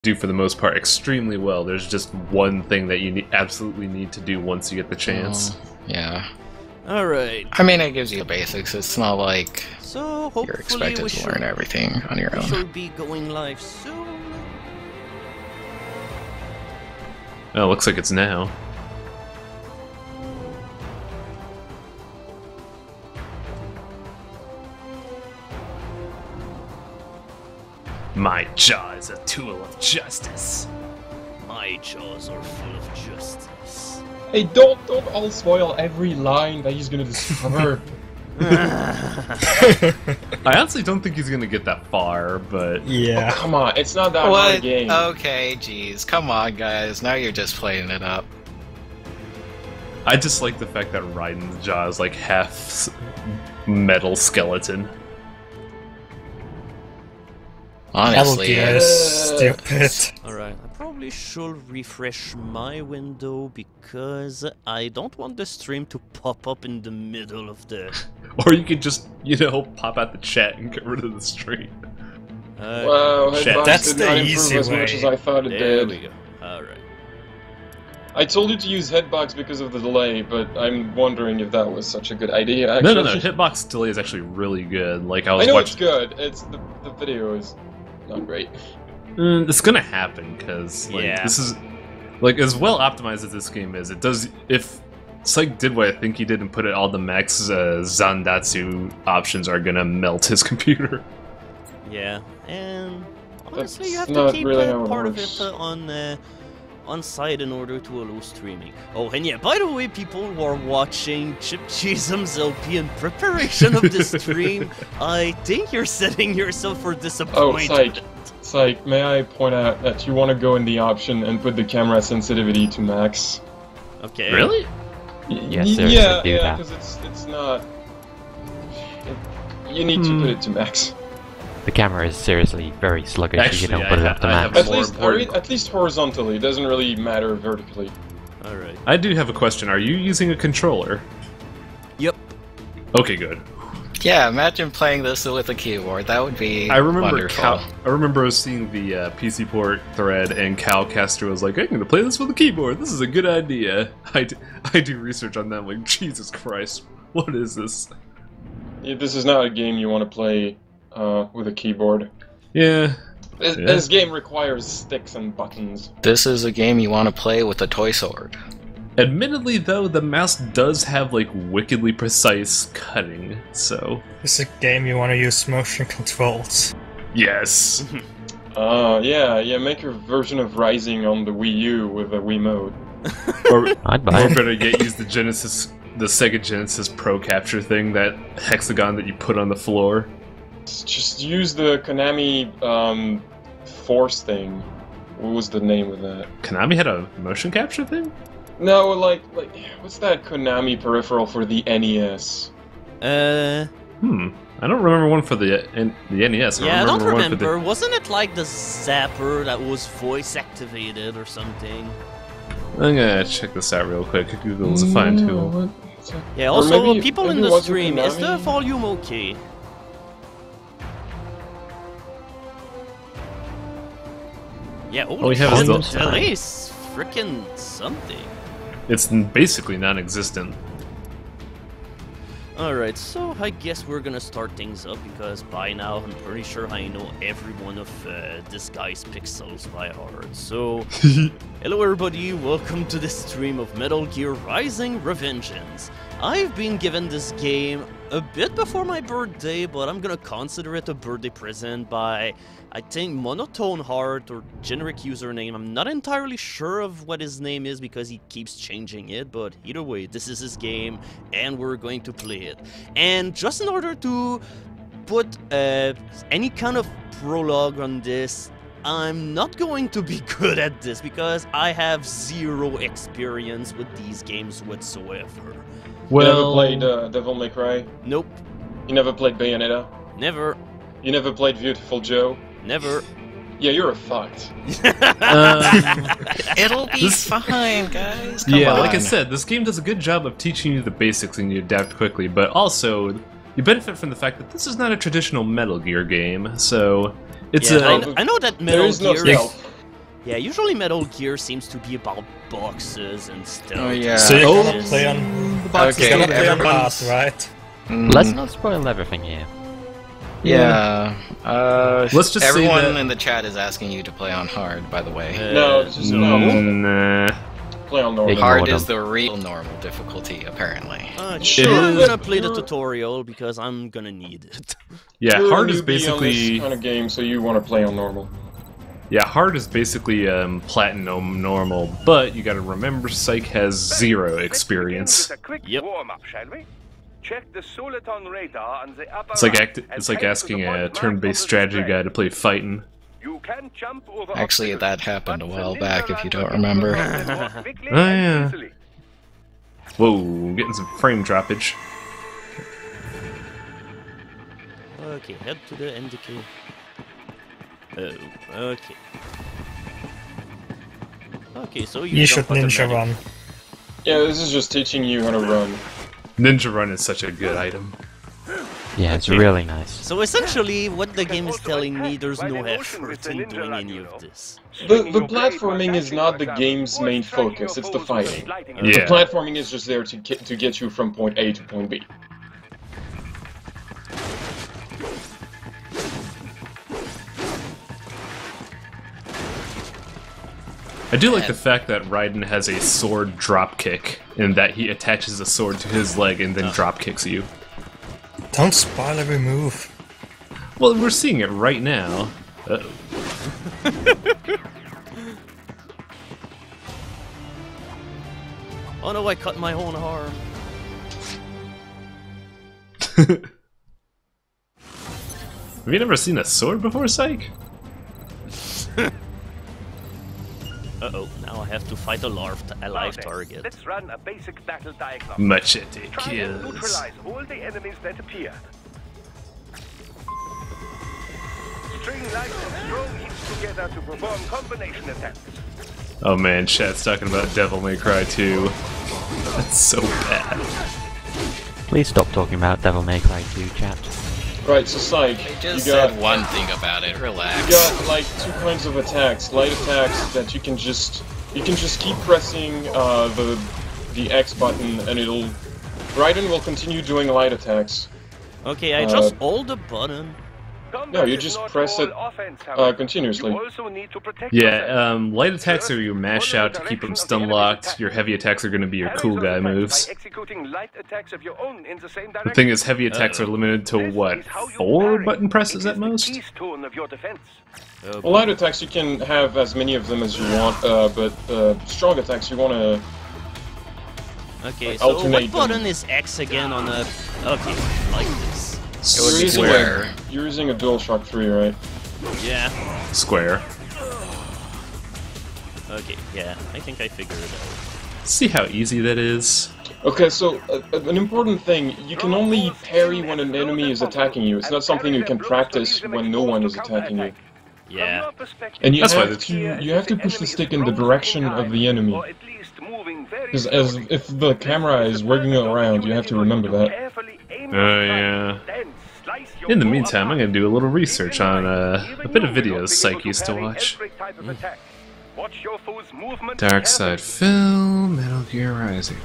do for the most part extremely well. There's just one thing that you absolutely need to do once you get the chance. Yeah. Alright. I mean, it gives you the basics. It's not like So you're expected to learn everything on your we own. should be going live soon. Oh, looks like it's now. My jaw is a tool of justice. My jaws are full of justice. Hey, don't all spoil every line that he's gonna discover. I honestly don't think he's gonna get that far, but Oh, come on, it's not that hard a game. Okay, jeez. Come on, guys. Now you're just playing it up. I just like the fact that Raiden's jaw is like half metal skeleton. Honestly, stupid. Alright, I probably should refresh my window because I don't want the stream to pop up in the middle of the... Or you could just, you know, pop out the chat and get rid of the stream. Wow, Headbox That's did the not improve easy as much way. as I thought it There did. we go. Alright. I told you to use Headbox because of the delay, but I'm wondering if that was such a good idea, actually. No. Hitbox delay is actually really good. Like, I was I know watching... it's good, it's the video is not great. It's gonna happen, because, like, Yeah. this is... Like, as well optimized as this game is, it does... If Psych did what I think he did and put it all the max Zandatsu options are gonna melt his computer. Yeah, and honestly, you That's have to not keep really how it part of works. it on site in order to allow streaming. Oh, and yeah, by the way, people who are watching Chip Cheeseum's LP in preparation of this stream, I think you're setting yourself for Oh, disappointment. Psych, may I point out that you want to go in the option and put the camera sensitivity to max? Okay. Really? Yes, Y- seriously, yeah, do that. because it's not... you need to put it to max. The camera is seriously very sluggish if you Actually, don't put it up to I have max. more At least horizontally, it doesn't really matter vertically. Alright. I do have a question. Are you using a controller? Yep. Okay, good. yeah, imagine playing this with a keyboard. That would be I remember wonderful. I remember seeing the PC port thread, and Cal Castro was like, "I'm going to play this with a keyboard. This is a good idea." I do research on that. I'm like, Jesus Christ, what is this? Yeah, this is not a game you want to play with a keyboard. Yeah. This game requires sticks and buttons. This is a game you want to play with a toy sword. Admittedly, though, the mouse does have like wickedly precise cutting. So It's a game you want to use motion controls. yes. Yeah, make your version of Rising on the Wii U with a Wiimote. or I'd buy it. better yet, use the Sega Genesis Pro Capture thing, that hexagon that you put on the floor. Just use the Konami Force thing. What was the name of that? Konami had a motion capture thing? No, like what's that Konami peripheral for the NES? I don't remember one for the NES. Yeah, I don't one for remember. Wasn't it like the Zapper that was voice activated or something? I'm gonna check this out real quick. Google is a fine tool. Yeah, Or also, maybe- people in maybe it the wasn't stream, is the Konami? volume okay? Yeah, All holy we have shit, is the the- delay is freaking something. It's basically non-existent. Alright, so I guess we're gonna start things up because by now I'm pretty sure I know every one of this guy's pixels by heart. So, hello everybody, welcome to the stream of Metal Gear Rising Revengeance. I've been given this game a bit before my birthday, but I'm gonna consider it a birthday present by, I think, Monotone Heart or generic username. I'm not entirely sure of what his name is because he keeps changing it, but either way, this is his game and we're going to play it. And just in order to put any kind of prologue on this, I'm not going to be good at this because I have zero experience with these games whatsoever. You never played Devil May Cry? Nope, You never played Bayonetta? never, You never played Beautiful Joe? never. Yeah, you're a fucked. It'll be fine, guys. Come Yeah, on. like I said, this game does a good job of teaching you the basics and you adapt quickly, but also you benefit from the fact that this is not a traditional Metal Gear game, so it's Yeah, a... I know that There Metal is no Gear stealth. Yeah, usually Metal Gear seems to be about boxes and stuff. Oh, yeah. So you're Oh. gonna play on. Okay, You're gonna play on hard, everyone's... right? Let's not spoil everything here. Yeah. Let's just say everyone that- in the chat is asking you to play on hard, by the way. No, it's just normal. Nah. Play on normal. Big Hard Ignore is them. the real normal difficulty, apparently. Sure, I'm is- gonna play the tutorial because I'm gonna need it. Yeah, You're a hard is newbie on basically this kind of game, so you want to play on normal. hard is basically platinum normal, but you got to remember Psych has 0 experience. Yep. Check the Soliton radar on the upper It's like right it's and like head to asking the a point marked on turn-based the strategy display. guy to play fighting. You can jump over Actually, obstacles, that happened a but while the back, ninja if you run don't will be remember. protected more quickly Oh, and yeah. easily. Whoa, getting some frame droppage. Okay, head to the indicator. Oh, okay. Okay, so you You should jump ninja automatic. run. Yeah, this is just teaching you how to run. Ninja Run is such a good item. Yeah, it's Okay. really nice. So essentially, what the game is also telling me, attack there's by no the motion with effort the in ninja doing run, any you of know. this. The Swinging your blade while platforming is dashing, not for the example, game's or main striking focus, your it's the foes with a fighting. sliding Yeah. The platforming is just there to get you from point A to point B. I do like the fact that Raiden has a sword drop kick, in that he attaches a sword to his leg and then drop kicks you. Don't spoil every move. Well, we're seeing it right now. Uh-oh. Oh no, I cut my own arm. Have you never seen a sword before, Psych? Uh-oh, now I have to fight a live Now then, target. Let's run a basic battle diagnostic. Machete Try and kills. neutralize all the enemies that appear. String light and strong hits together to perform combination attacks. Oh man, chat's talking about Devil May Cry 2. That's so bad. Please stop talking about Devil May Cry 2, chat. Right, so Psych, I you just got said one thing about it, relax. you got like 2 kinds of attacks. Light attacks that you can just keep pressing the X button and it'll Raiden will continue doing light attacks. Okay, I just hold the button. No, you just press it continuously. You also need to protect Yeah, yourself. light attacks are you mash out to keep them stun locked. Your heavy attacks are going to be your cool guy moves. By executing light attacks of your own in the same The direction. thing is, heavy attacks are limited to This what, is how you 4 parry. button presses It at is the most? keystone of your defense. Well, light attacks you can have as many of them as you want, but strong attacks you want to. Okay, like, so alternate what them. button is X again on a... Okay, like this. It would be square. You're using a DualShock 3, right? Yeah. Square. Okay, yeah, I think I figured it out. See how easy that is? Okay, so an important thing, you can only parry when an enemy is attacking you. It's not something you can practice when no one is attacking you. Yeah. And you That's why have to push the stick in the direction of the enemy. Because as if the camera is wiggling around, you have to remember that. Oh yeah. In the meantime, I'm going to do a little research on a bit of videos Psyche used to watch. Dark Side Film, Metal Gear Rising.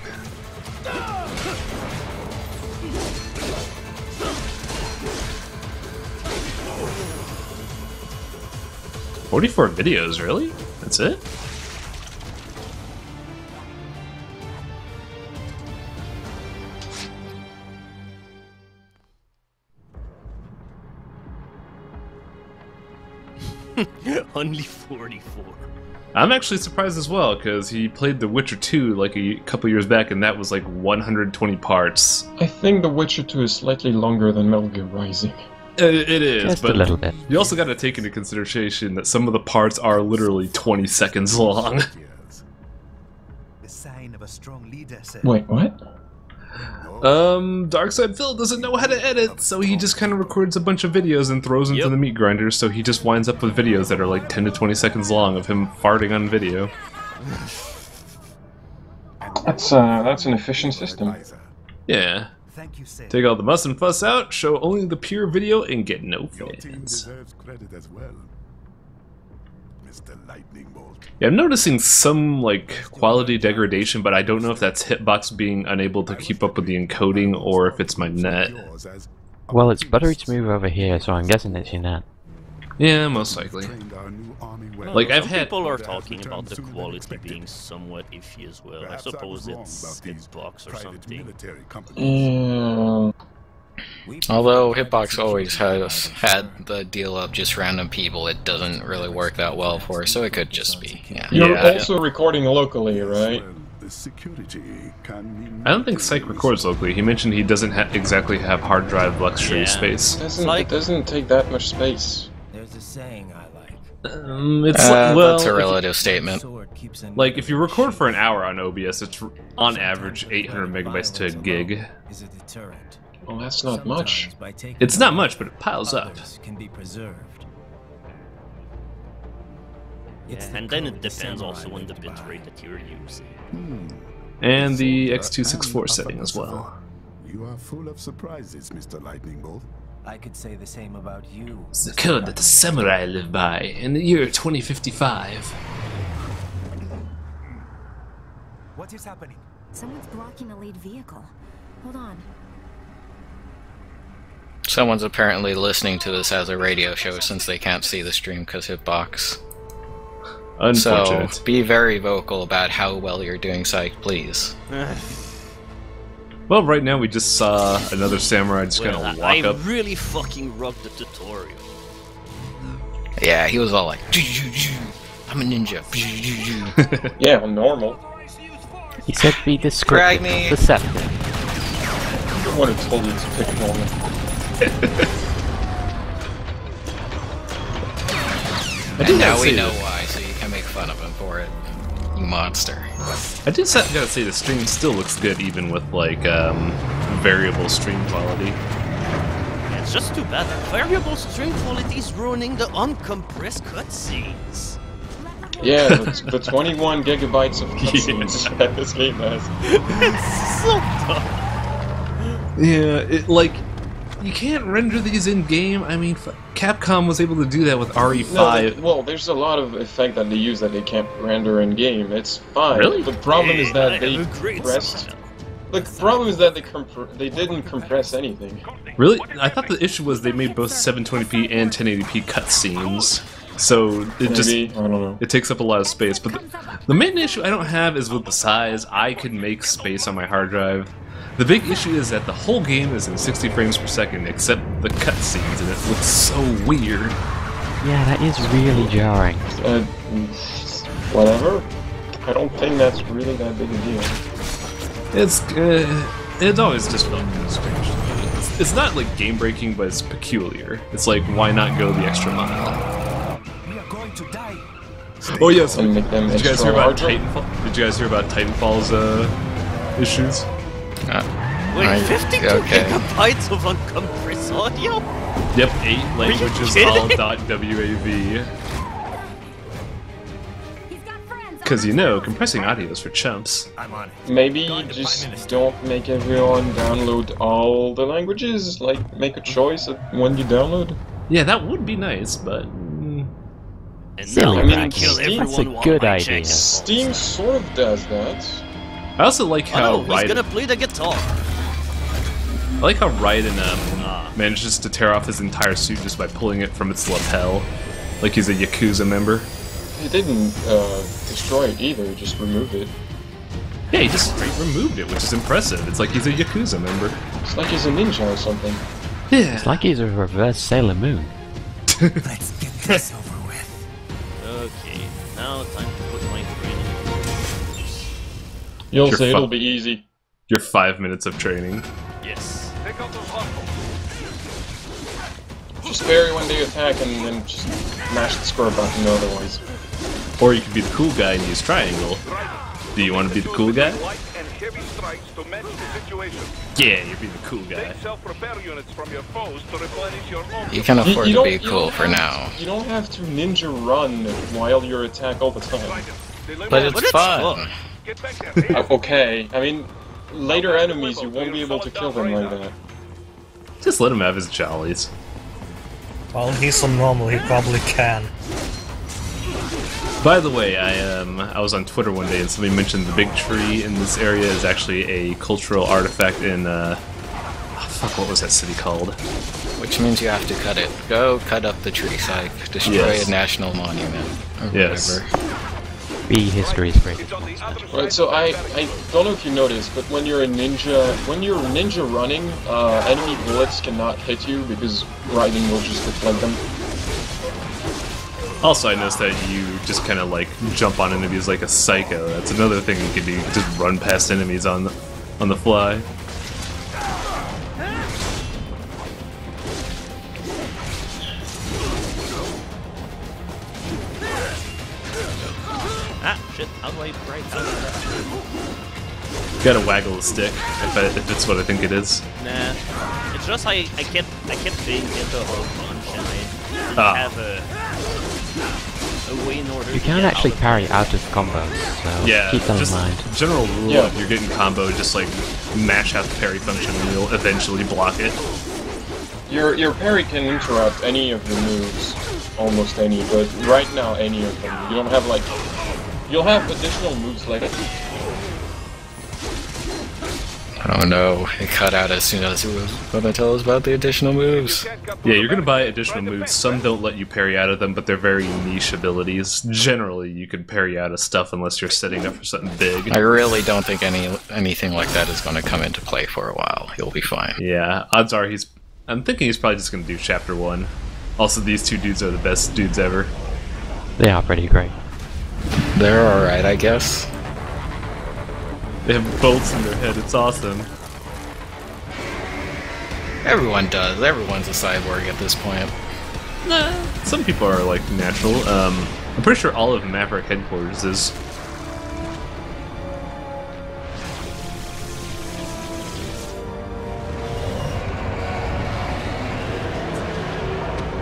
44 videos, really? That's it? Only 44. I'm actually surprised as well, because he played The Witcher 2 like a couple years back, and that was like 120 parts. I think The Witcher 2 is slightly longer than Metal Gear Rising. It is, Just but a little bit. you also got to take into consideration that some of the parts are literally 20 seconds long. The sign of a strong leader, sir. Wait, what? Darkside Phil doesn't know how to edit, so he just kind of records a bunch of videos and throws them to the meat grinder, so he just winds up with videos that are like 10 to 20 seconds long of him farting on video. That's an efficient system. Yeah. Thank you, sir. Take all the muss and fuss out, show only the pure video, and get no Your team fans. deserves credit as well. Yeah, I'm noticing some like quality degradation, but I don't know if that's hitbox being unable to keep up with the encoding or if it's my net. Well, it's buttery smooth over here, so I'm guessing it's your net. Yeah, most likely. Like I've Some had people are talking about the quality being somewhat iffy as well. I suppose it's hitbox or something. Although Hitbox always has had the deal of just random people, it doesn't really work that well for, so it could just be, yeah. You're also recording locally, right? I don't think Psych records locally. He mentioned he doesn't exactly have hard drive luxury space. It doesn't take that much space. There's a saying I like. It's well, that's a relative statement. Like if you record for an hour on OBS, it's on average 800 megabytes to a gig. Is a deterrent. Well, that's not much. It's not much, but it piles up. Can be preserved. Yeah, and then it depends also on the bitrate that you're using. And the X264 setting as well. You are full of surprises, Mr. Lightning Bolt. I could say the same about you. It's the code that the samurai live by in the year 2055. What is happening? Someone's blocking a lead vehicle. Hold on. Someone's apparently listening to this as a radio show since they can't see the stream because Hitbox. Unfortunate. So, be very vocal about how well you're doing, Psych, please. Well, right now we just saw another samurai just kind of walk up. I really fucking rubbed the tutorial. Yeah, he was all like, I'm a ninja. Yeah, normal. He said be descriptive, not deceptive. I would have told you to pick normal. And now we know why, so you can make fun of him for it. You monster. I just gotta say the stream still looks good even with like variable stream quality. Yeah, it's just too bad that variable stream quality is ruining the uncompressed cutscenes. Yeah, the 21 gigabytes of cutscenes that this game has. It's so dumb. Yeah, it like you can't render these in game. I mean, Capcom was able to do that with RE5. No, well, there's a lot of effect that they use that they can't render in game. It's fine. Really? The problem is that they compressed. The problem is that they didn't compress anything. Really? I thought the issue was they made both 720p and 1080p cutscenes. So it I don't know. it takes up a lot of space. But the main issue I don't have is with the size. I can make space on my hard drive. The big issue is that the whole game is in 60 frames per second, except the cutscenes, and it looks so weird. Yeah, that is really jarring. Whatever. I don't think that's really that big a deal. It's always just felt kind of strange. It's not like game breaking, but it's peculiar. It's like, why not go the extra mile? We are going to die. Oh yes. And make them Did you guys hear extra about larger? Titanfall? Did you guys hear about Titanfall's issues? Wait, 52 gigabytes of uncompressed audio? Yep, 8 languages, all .wav. Because you know, compressing audio is for chumps. I'm on it. Maybe just don't make everyone download all the languages. Like, make a choice when you download. Yeah, that would be nice, but. And Silly now I mean, I kill Steam- That's a everyone good while my idea. checks. Steam sort of does that. I also like how Oh, no, he's gonna play the guitar. I like how Raiden manages to tear off his entire suit just by pulling it from its lapel, like he's a Yakuza member. He didn't destroy it either, he just removed it. Yeah, he just straight removed it, which is impressive. It's like he's a Yakuza member. It's like he's a ninja or something. Yeah. It's like he's a reverse Sailor Moon. Let's get this over with. Okay, now time to put my training. You'll You're say fu- it'll be easy. Your 5 minutes of training. Yes. Take out those hostiles. Just parry when they attack and then just mash the square button otherwise. Or you could be the cool guy and use triangle. Do you want to be the cool guy? Light and heavy strikes to match the situation. Yeah, you'd be the cool guy. Take self-repair units from your foes to replenish your own. You can afford to don't- be you cool don't for have- now. You don't have to ninja run while you attack all the time. But it's fun. Get back there. Okay, I mean, later enemies you won't be able to kill them like that. Just let him have his jollies. Well, he's on normal, he probably can. By the way, I was on Twitter one day and somebody mentioned the big tree in this area is actually a cultural artifact in fuck, what was that city called? Which means you have to cut it. Go cut up the tree site. Destroy a national monument. Or whatever. Be history's great. Right, so I don't know if you noticed, but when you're ninja running, enemy bullets cannot hit you because Raiden will just deflect them. Also, I noticed that you just kind of like jump on enemies like a psycho. That's another thing you can do. Just run past enemies on the fly. Ah, shit, how do I break out of that? Gotta waggle the stick, if it's what I think it is. Nah, it's just I kept being hit a whole bunch and I didn't have a way in order You to can get actually out parry out of combos, so Yeah, keep that just in mind. general rule, if you're getting combo, just like mash out the parry function and you'll eventually block it. Your parry can interrupt any of your moves, almost any, but right now any of them. You don't have like, you'll have additional moves later. Oh no, it cut out as soon as it was gonna tell us about the additional moves. Yeah, you're gonna buy additional moves. Some don't let you parry out of them, but they're very niche abilities. Generally, you can parry out of stuff unless you're setting up for something big. I really don't think anything like that is gonna come into play for a while. He'll be fine. Yeah, odds are I'm thinking he's probably just gonna do Chapter 1. Also, these two dudes are the best dudes ever. They are pretty great. They're alright, I guess. They have bolts in their head, it's awesome. Everyone does. Everyone's a cyborg at this point. Nah, some people are like natural. I'm pretty sure all of Maverick Headquarters is.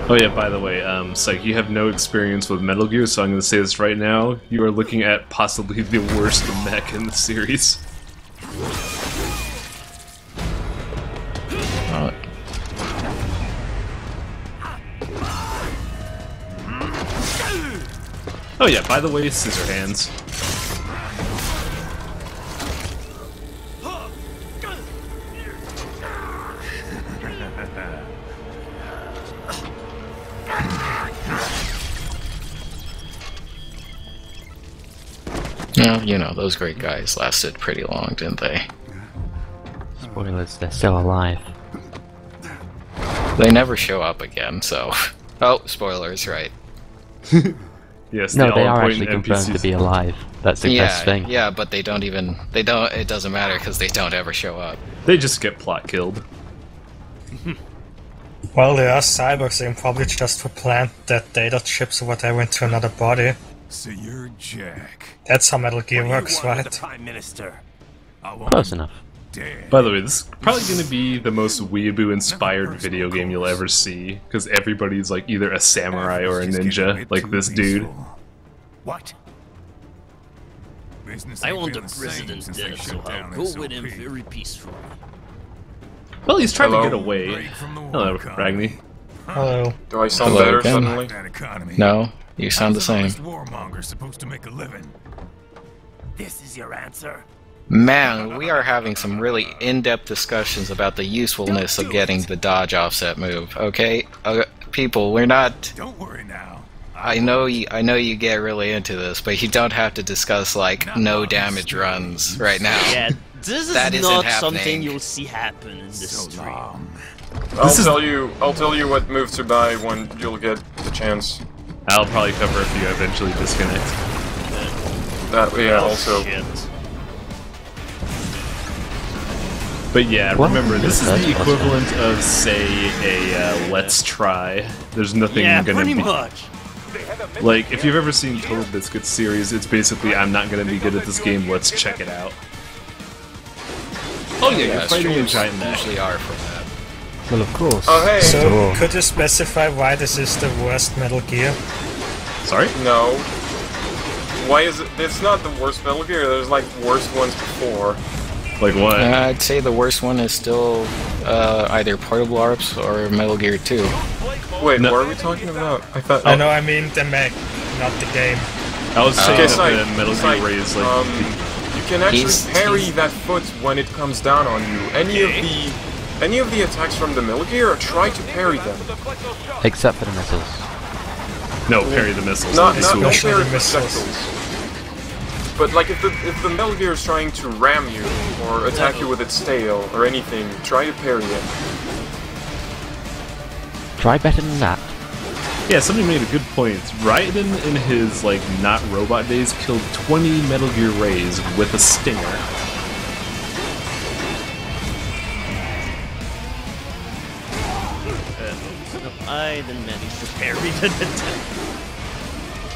Oh yeah, by the way, Psych, you have no experience with Metal Gear, so I'm going to say this right now. You are looking at possibly the worst mech in the series. Oh yeah, by the way, scissor hands. Yeah, you know, those great guys lasted pretty long, didn't they? Spoilers, they're still alive. They never show up again, so... Oh, spoilers, right. Yes, no, they are actually confirmed to be alive. That's the best thing. Yeah, but they don't, it doesn't matter because they don't ever show up. They just get plot killed. Well, they are cyborgs, they can probably just replant that data chips or whatever into another body. So you're Jack. That's how Metal Gear works, right? Prime Minister. Close enough. By the way, this is probably going to be the most weeaboo-inspired video game you'll ever see, because everybody's like either a samurai or a ninja, like this dude. What? I want the president dead, so I'll go with him very peacefully. Well, he's trying to get away. Hello, Ragni. Hello. Do I sound Hello better again. suddenly? No, you sound the same. Warmonger supposed to make a living. This is your answer. Man, we are having some really in-depth discussions about the usefulness of getting the dodge offset move. Okay, people, we're not. Don't worry now. I know you get really into this, but you don't have to discuss like no damage runs right now. Yeah, this is That isn't not happening. something you'll see happen in this stream. I'll tell you what move to buy when you'll get the chance. I'll probably cover if you eventually disconnect. Also. Shit. But yeah, What? remember, this is That's the equivalent of, say, a Let's Try. There's nothing Yeah, gonna pretty be... much. Like, if you've ever seen Total Biscuit series, it's basically, I'm not gonna be good at this game, let's check it out. Oh yeah, you're fighting a giant mech. Usually are for that. Well, of course. Oh hey! So, could you specify why this is the worst Metal Gear? Sorry? No. Why is it? It's not the worst Metal Gear. There's like worse ones before. Like what? I'd say the worst one is still either Portable ARPS or Metal Gear 2. Wait, No. what are we talking about? I thought. I know, I mean the mech, not the game. I was saying Okay, that the Metal Gear Ray is like... you can actually parry that foot when it comes down on you. Any of the attacks from the Metal Gear, try to parry them. Except for the missiles. No, parry the missiles. Not Cool. parry projectiles. But like if the Metal Gear is trying to ram you or attack you with its tail or anything, try to parry it. Try better than that. Yeah, somebody made a good point. Raiden in his like not robot days killed 20 Metal Gear Rays with a stinger. I didn't manage to parry the attack.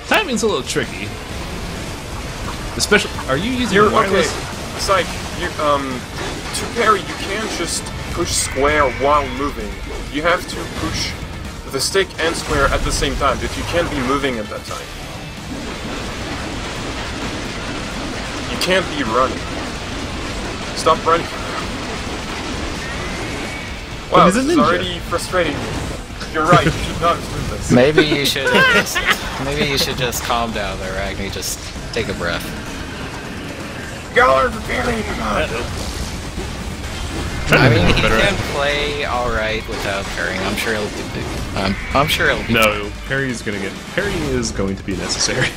Timing's a little tricky. Especially, are you using You're wireless? okay. It's like to parry, you can't just push square while moving. You have to push the stick and square at the same time, but you can't be moving at that time. You can't be running. Stop running. Wow, he's a this is ninja. already frustrating me. You're right, you should not do this. Maybe you should just calm down there, Ragni. Just take a breath. Y'all are preparing. I mean, he can play alright without parrying. I'm sure he'll do. I'm sure he'll. No, parry is going to be necessary.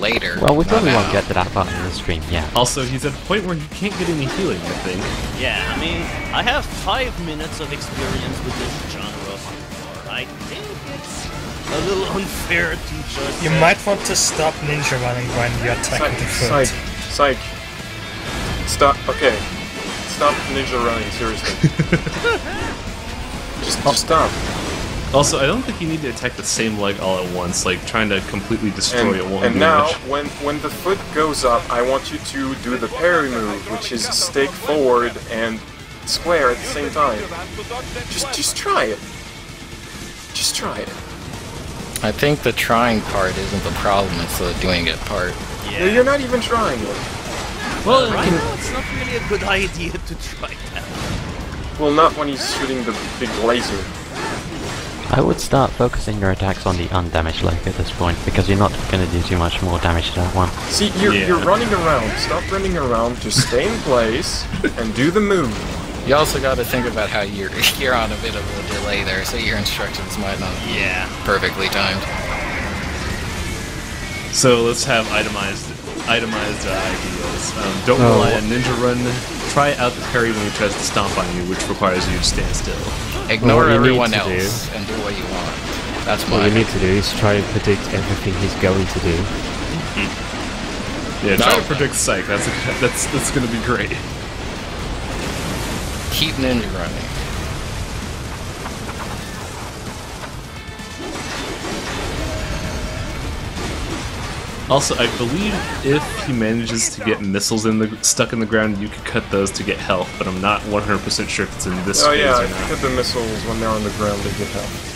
Later. Well, we probably won't get to that part in the stream yet. Also, he's at a point where he can't get any healing, I think. Yeah, I mean, I have 5 minutes of experience with this genre so far. I think it's a little unfair to just... You might want to stop ninja running when you're attacking the foot. Psych. Stop. Okay. Stop ninja running, seriously. just stop. Also, I don't think you need to attack the same leg all at once, like trying to completely destroy it won't And do now, much. when the foot goes up, I want you to do the parry move, which is stick forward and square at the same time. Just try it. Just try it. I think the trying part isn't the problem, it's the doing it part. Yeah. You're not even trying it. Well, right now, it's not really a good idea to try that. Well, not when he's shooting the big laser. I would start focusing your attacks on the undamaged leg at this point, because you're not going to do too much more damage to that one. See, you're running around. Stop running around. Just stay in place and do the move. You also got to think about how you're on a bit of a delay there, so your instructions might not be perfectly timed. So let's have itemized ideas. Don't rely on ninja run. Try out the parry when he tries to stomp on you, which requires you to stand still. Ignore everyone else and do what you want. That's what you need to do is try and predict everything he's going to do. Yeah, try to predict Psych. That's going to be great. Keep ninja running. Also, I believe if he manages to get missiles stuck in the ground, you can cut those to get health, but I'm not 100% sure if it's in this phase yeah, or if not. you cut the missiles when they're on the ground, they get health.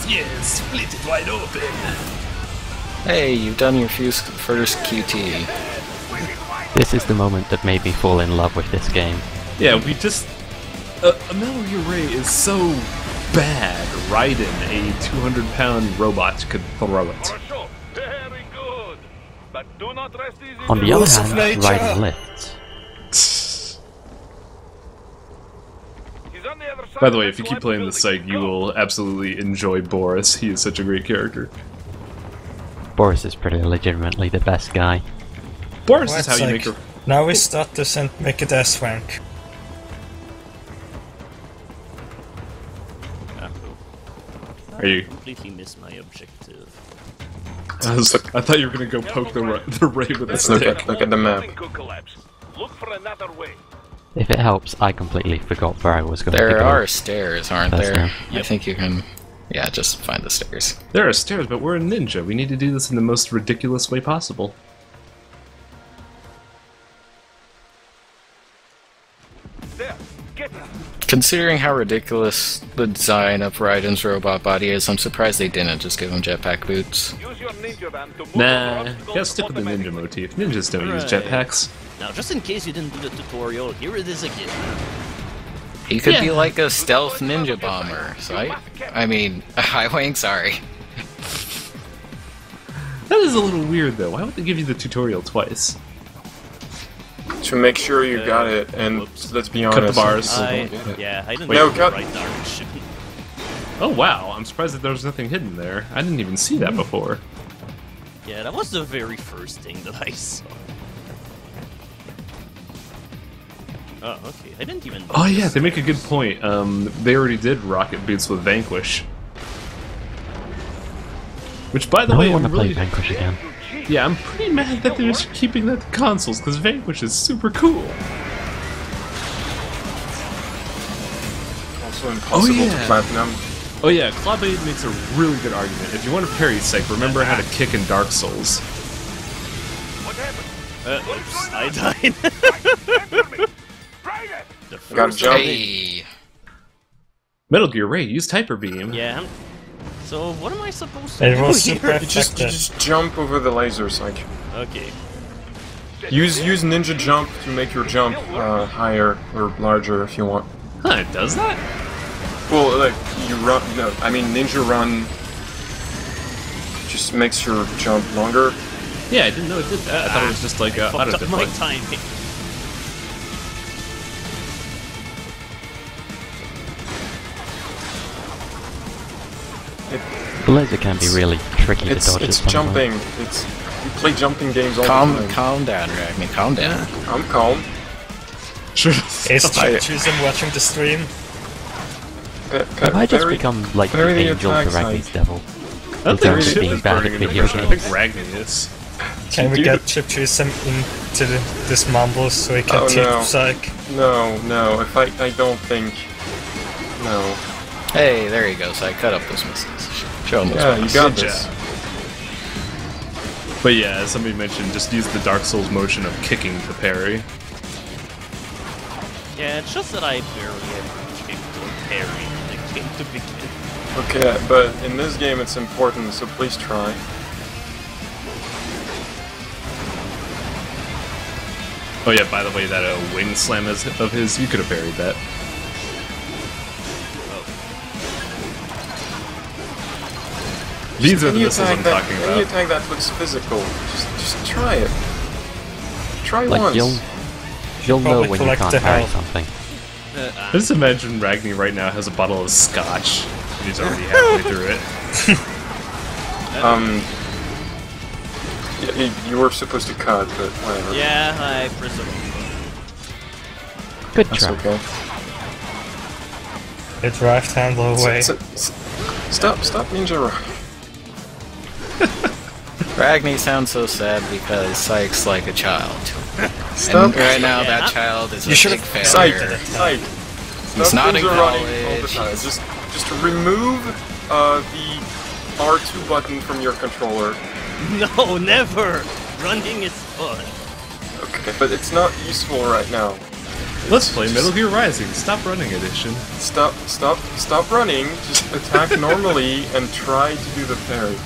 Yes, split it wide open. Hey, you've done your first QT. This is the moment that made me fall in love with this game. Yeah, we just... a Metal Gear Ray is so bad. Raiden, a 200-pound robot, could throw it. On the other hand, Raiden lifts. By the way, if you keep playing this Psych, you will absolutely enjoy Boris. He is such a great character. Boris is pretty legitimately the best guy. Boris is how you make a... Now we start this and make it S rank. Are you... I completely missed my objective. I thought you were going to go poke the Ray with a stick. Look at the map. If it helps, I completely forgot where I was going to go. There are stairs, aren't there? Yep. I think you can... Yeah, just find the stairs. There are stairs, but we're a ninja. We need to do this in the most ridiculous way possible. Considering how ridiculous the design of Raiden's robot body is, I'm surprised they didn't just give him jetpack boots. Nah, you gotta stick with the ninja motif. Ninjas don't use jetpacks. Now, just in case you didn't do the tutorial, here it is again. He could be like a stealth ninja bomber, so I mean, Highwing, sorry. That is a little weird though, why would they give you the tutorial twice? To make sure you got it, and let's be honest. Cut the bars. I didn't No, do cut. the right direction. Oh wow, I'm surprised that there was nothing hidden there. I didn't even see that before. Yeah, that was the very first thing that I saw. Oh, okay. I didn't even... Oh yeah, they make a good point. They already did rocket boots with Vanquish. Which, by the I way, want to I'm really... play Vanquish again. Yeah, I'm pretty mad that they're just keeping that to consoles, because Vanquish is super cool. Also impossible to platinum. Oh yeah, Clawblade makes a really good argument. If you want to parry psych, remember how to kick in Dark Souls. Oops, I died. Gotta jump. Hey. Metal Gear Ray, use Hyper Beam. Yeah. So, what am I supposed to It do was here? super You just jump over the lasers, like. Okay. Use ninja jump to make your jump higher or larger if you want. Huh, it does that? Well, like you run. No, I mean ninja run. Just makes your jump longer. Yeah, I didn't know it did that. I thought it was just like auto Fucked up my deflect. timing. The laser can be really tricky to dodge. It's at some point. jumping. It's you play jumping games all the time. Calm down, Ragni, calm down. I'm calm. Sure. Is choosing watching the stream? Have I just become like the very angel to attack Ragni's side. devil? I In don't think terms of Chip being is bad burning at in the video version. I think games. Ragni is. Can we Dude. get Chip Chisholm into this mumble so he can Oh, teach no. Psych? No. If I don't think. No. Hey, there he goes. I cut up those missiles. Show him those Yeah, you buttons. got Good this. job. But yeah, as somebody mentioned, just use the Dark Souls motion of kicking to parry. Yeah, it's just that I barely ever kicked or parried in the game to begin. Okay, but in this game it's important, so please try. Oh yeah, by the way, that wing slam of his, you could have parried that. These are the missiles I'm talking Any about. attack that looks physical, just try it. Try Like once. you'll know Probably when you collect can't the parry hell. something. I just imagine Ragni right now has a bottle of scotch, and he's already halfway through it. You were supposed to cut, but whatever. Yeah, I presume. Good That's try. okay. It right handle away. Stop ninja run. Ragni sounds so sad because Psych's like a child. Stop. And right now, that child is a should big have- failure. Psych. It's Stop not ninja running all the acknowledged. time. Just remove the R2 button from your controller. No, never! Running is fun. Okay, but it's not useful right now. Let's play Metal Gear Rising. Stop running edition. Stop running. Just attack normally and try to do the parry.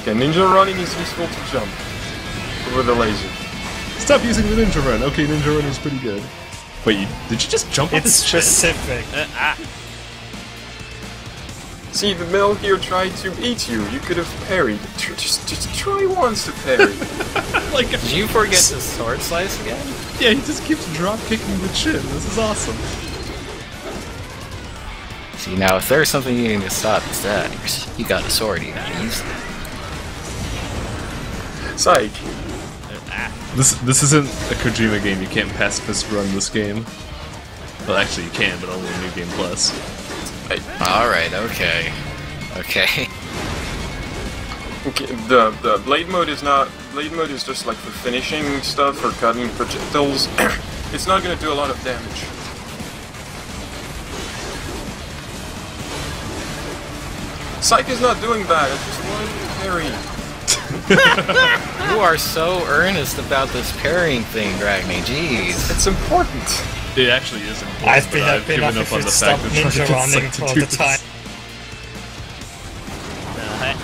Okay, ninja running is useful to jump over the laser. Stop using the Ninja Run. Okay, Ninja Run is pretty good. Wait, did you just jump off It's his chin? specific. See, the Metal Gear tried to beat you. You could have parried. Just try once to parry. Like, Did you forget the sword slice again? yeah, he just keeps drop kicking the chin. This is awesome. See, now if there's something you need to stop, it's that. You got a sword, you gotta use it. Psych. This isn't a Kojima game. You can't pacifist run this game. Well, actually, you can, but only in New Game Plus. Alright, okay. Okay. Okay, the blade mode is not. Blade mode is just like for finishing stuff or cutting projectiles. It's not gonna do a lot of damage. Psych is not doing bad. I just wanted to parry. You are so earnest about this parrying thing, Ragni. Jeez. It's important. It actually is important. I'd be but I've happy given enough up if on you the stop fact of trying to ninja get running Psych to all do the this. time.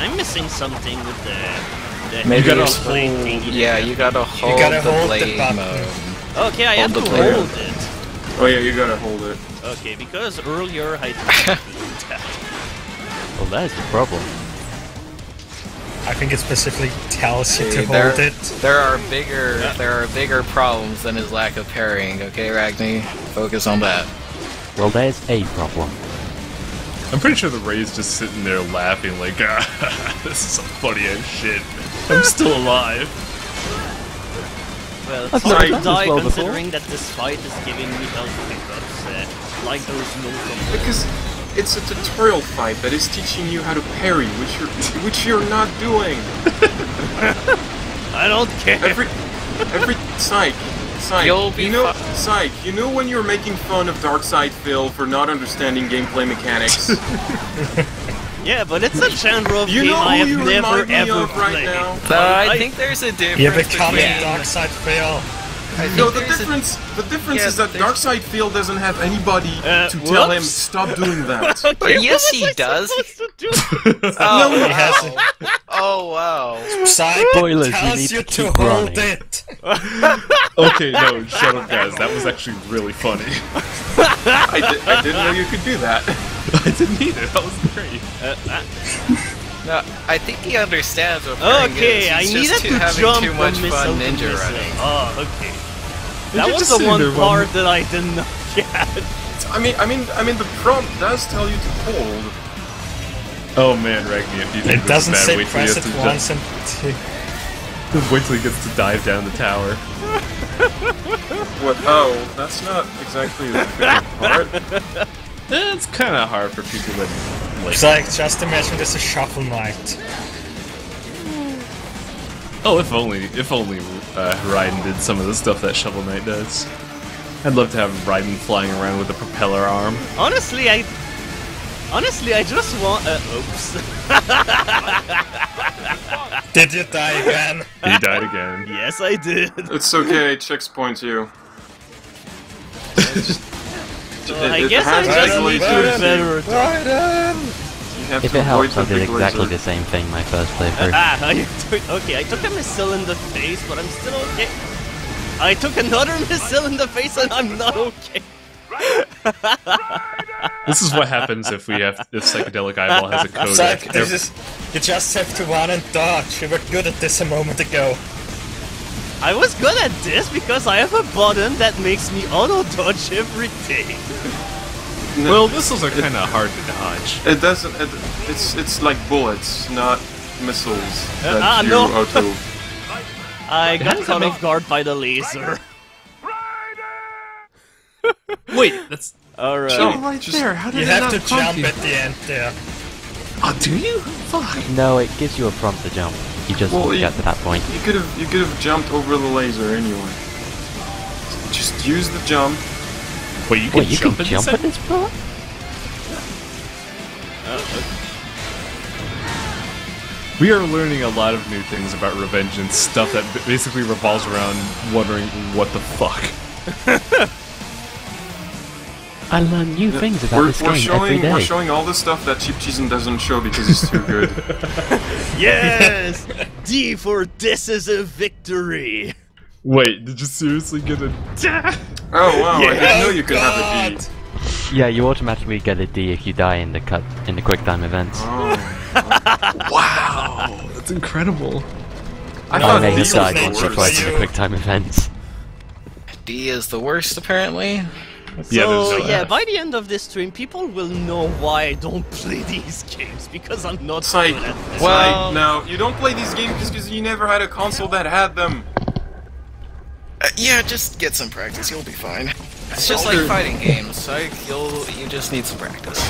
I'm missing something with the Maybe you gotta blade hold- thingy. Yeah, you gotta hold gotta the hold the blade button. mode. Okay, I have to Hold the blade. hold it. Oh yeah, you gotta hold it. Okay, because earlier I didn't do that. Well, there's the problem. I think it specifically tells you to See, hold it. there are bigger problems than his lack of parrying. Okay, Ragni, focus on that. Well, there's a problem. I'm pretty sure the Ray's just sitting there laughing like, this is some funny ass shit. I'm still alive. Well, it's I've hard never to done this die well before. considering that this fight is giving me health pickups, like there's no tomorrow. Because it's a tutorial fight that is teaching you how to parry, which you're not doing. I don't care. Every Psych, You'll be Psych, you know when you're making fun of Darkside Phil for not understanding gameplay mechanics? Yeah, but it's a genre of You game know I who have you never remind me ever of right played. now? I think there's a difference. You're becoming between- Darkside Phil. I think No, the there's a- difference Yeah, is that there's- Darkside Phil doesn't have anybody to tell him whoops. stop doing that. Okay, Yes, what he was I does. supposed to do? Oh, No, he hasn't. Oh wow. Psych Spoilers, you tells need you to to keep hold running. it. Okay, no, shut up, guys. That was actually really funny. I didn't know you could do that. I didn't either. That was great. No, I think he understands what parrying Okay, is. I He's needed just to having jump too much from missile fun to ninja missile. running. Oh, okay. That You're was just the sitting one there part that I did not get. I mean, the prompt does tell you to hold. Oh man, Ragni, if you think It this doesn't is bad, say wait till he press has it to once and wait till he gets to dive down the tower. What? Oh, that's not exactly the favorite part. It's kind of hard for people that like. Psych, just imagine this is Shuffle Knight. Oh, if only Raiden did some of the stuff that Shovel Knight does. I'd love to have Raiden flying around with a propeller arm. Honestly, I just want. Oops. Did you die again? He died again. Yes, I did. It's okay, checkpoints you. I guess I just need to better. You have If to it avoid helps, I the did big exactly laser. the same thing my first playthrough. Okay, I took a missile in the face, but I'm still okay. I took another missile in the face, and I'm not okay. This is what happens if Psychedelic Eyeball has a Psych, codec. you just have to run and dodge. You were good at this a moment ago. I was good at this because I have a button that makes me auto-dodge everything. No, Well, missiles are kind of hard to dodge. it doesn't. It's like bullets, not missiles that you no. auto. I got does caught that off guard by the laser. Wait, that's Alright. oh, right there. How did You it have not to prompt jump you? at the end there. Oh, do you? Fuck. No, it gives you a prompt to jump. You just Well, get to that point. You could have jumped over the laser anyway. Just use the jump. Wait, you can Wait, you jump can at jump this at this part? We are learning a lot of new things about Revengeance, stuff that basically revolves around wondering what the fuck. I learn new things about this game every showing day. we're showing all the stuff that Cheap Cheesin doesn't show because it's too good. Yes! D for this is a victory! Wait, did you seriously get a... Oh wow, I Yeah. didn't know you could have a D. Yeah, you automatically get a D if you die in the quick time events. Oh. Wow, that's incredible. I I thought may D have was died the once or worst. twice in the quick time events. D is the worst, apparently. Yeah, So, there's no yeah, F. by the end of this stream, people will know why I don't play these games, because I'm not It's like, good at this. Well- no, you don't play these games because you never had a console that had them. Yeah, just get some practice. You'll be fine. It's just like fighting games. Like you just need some practice.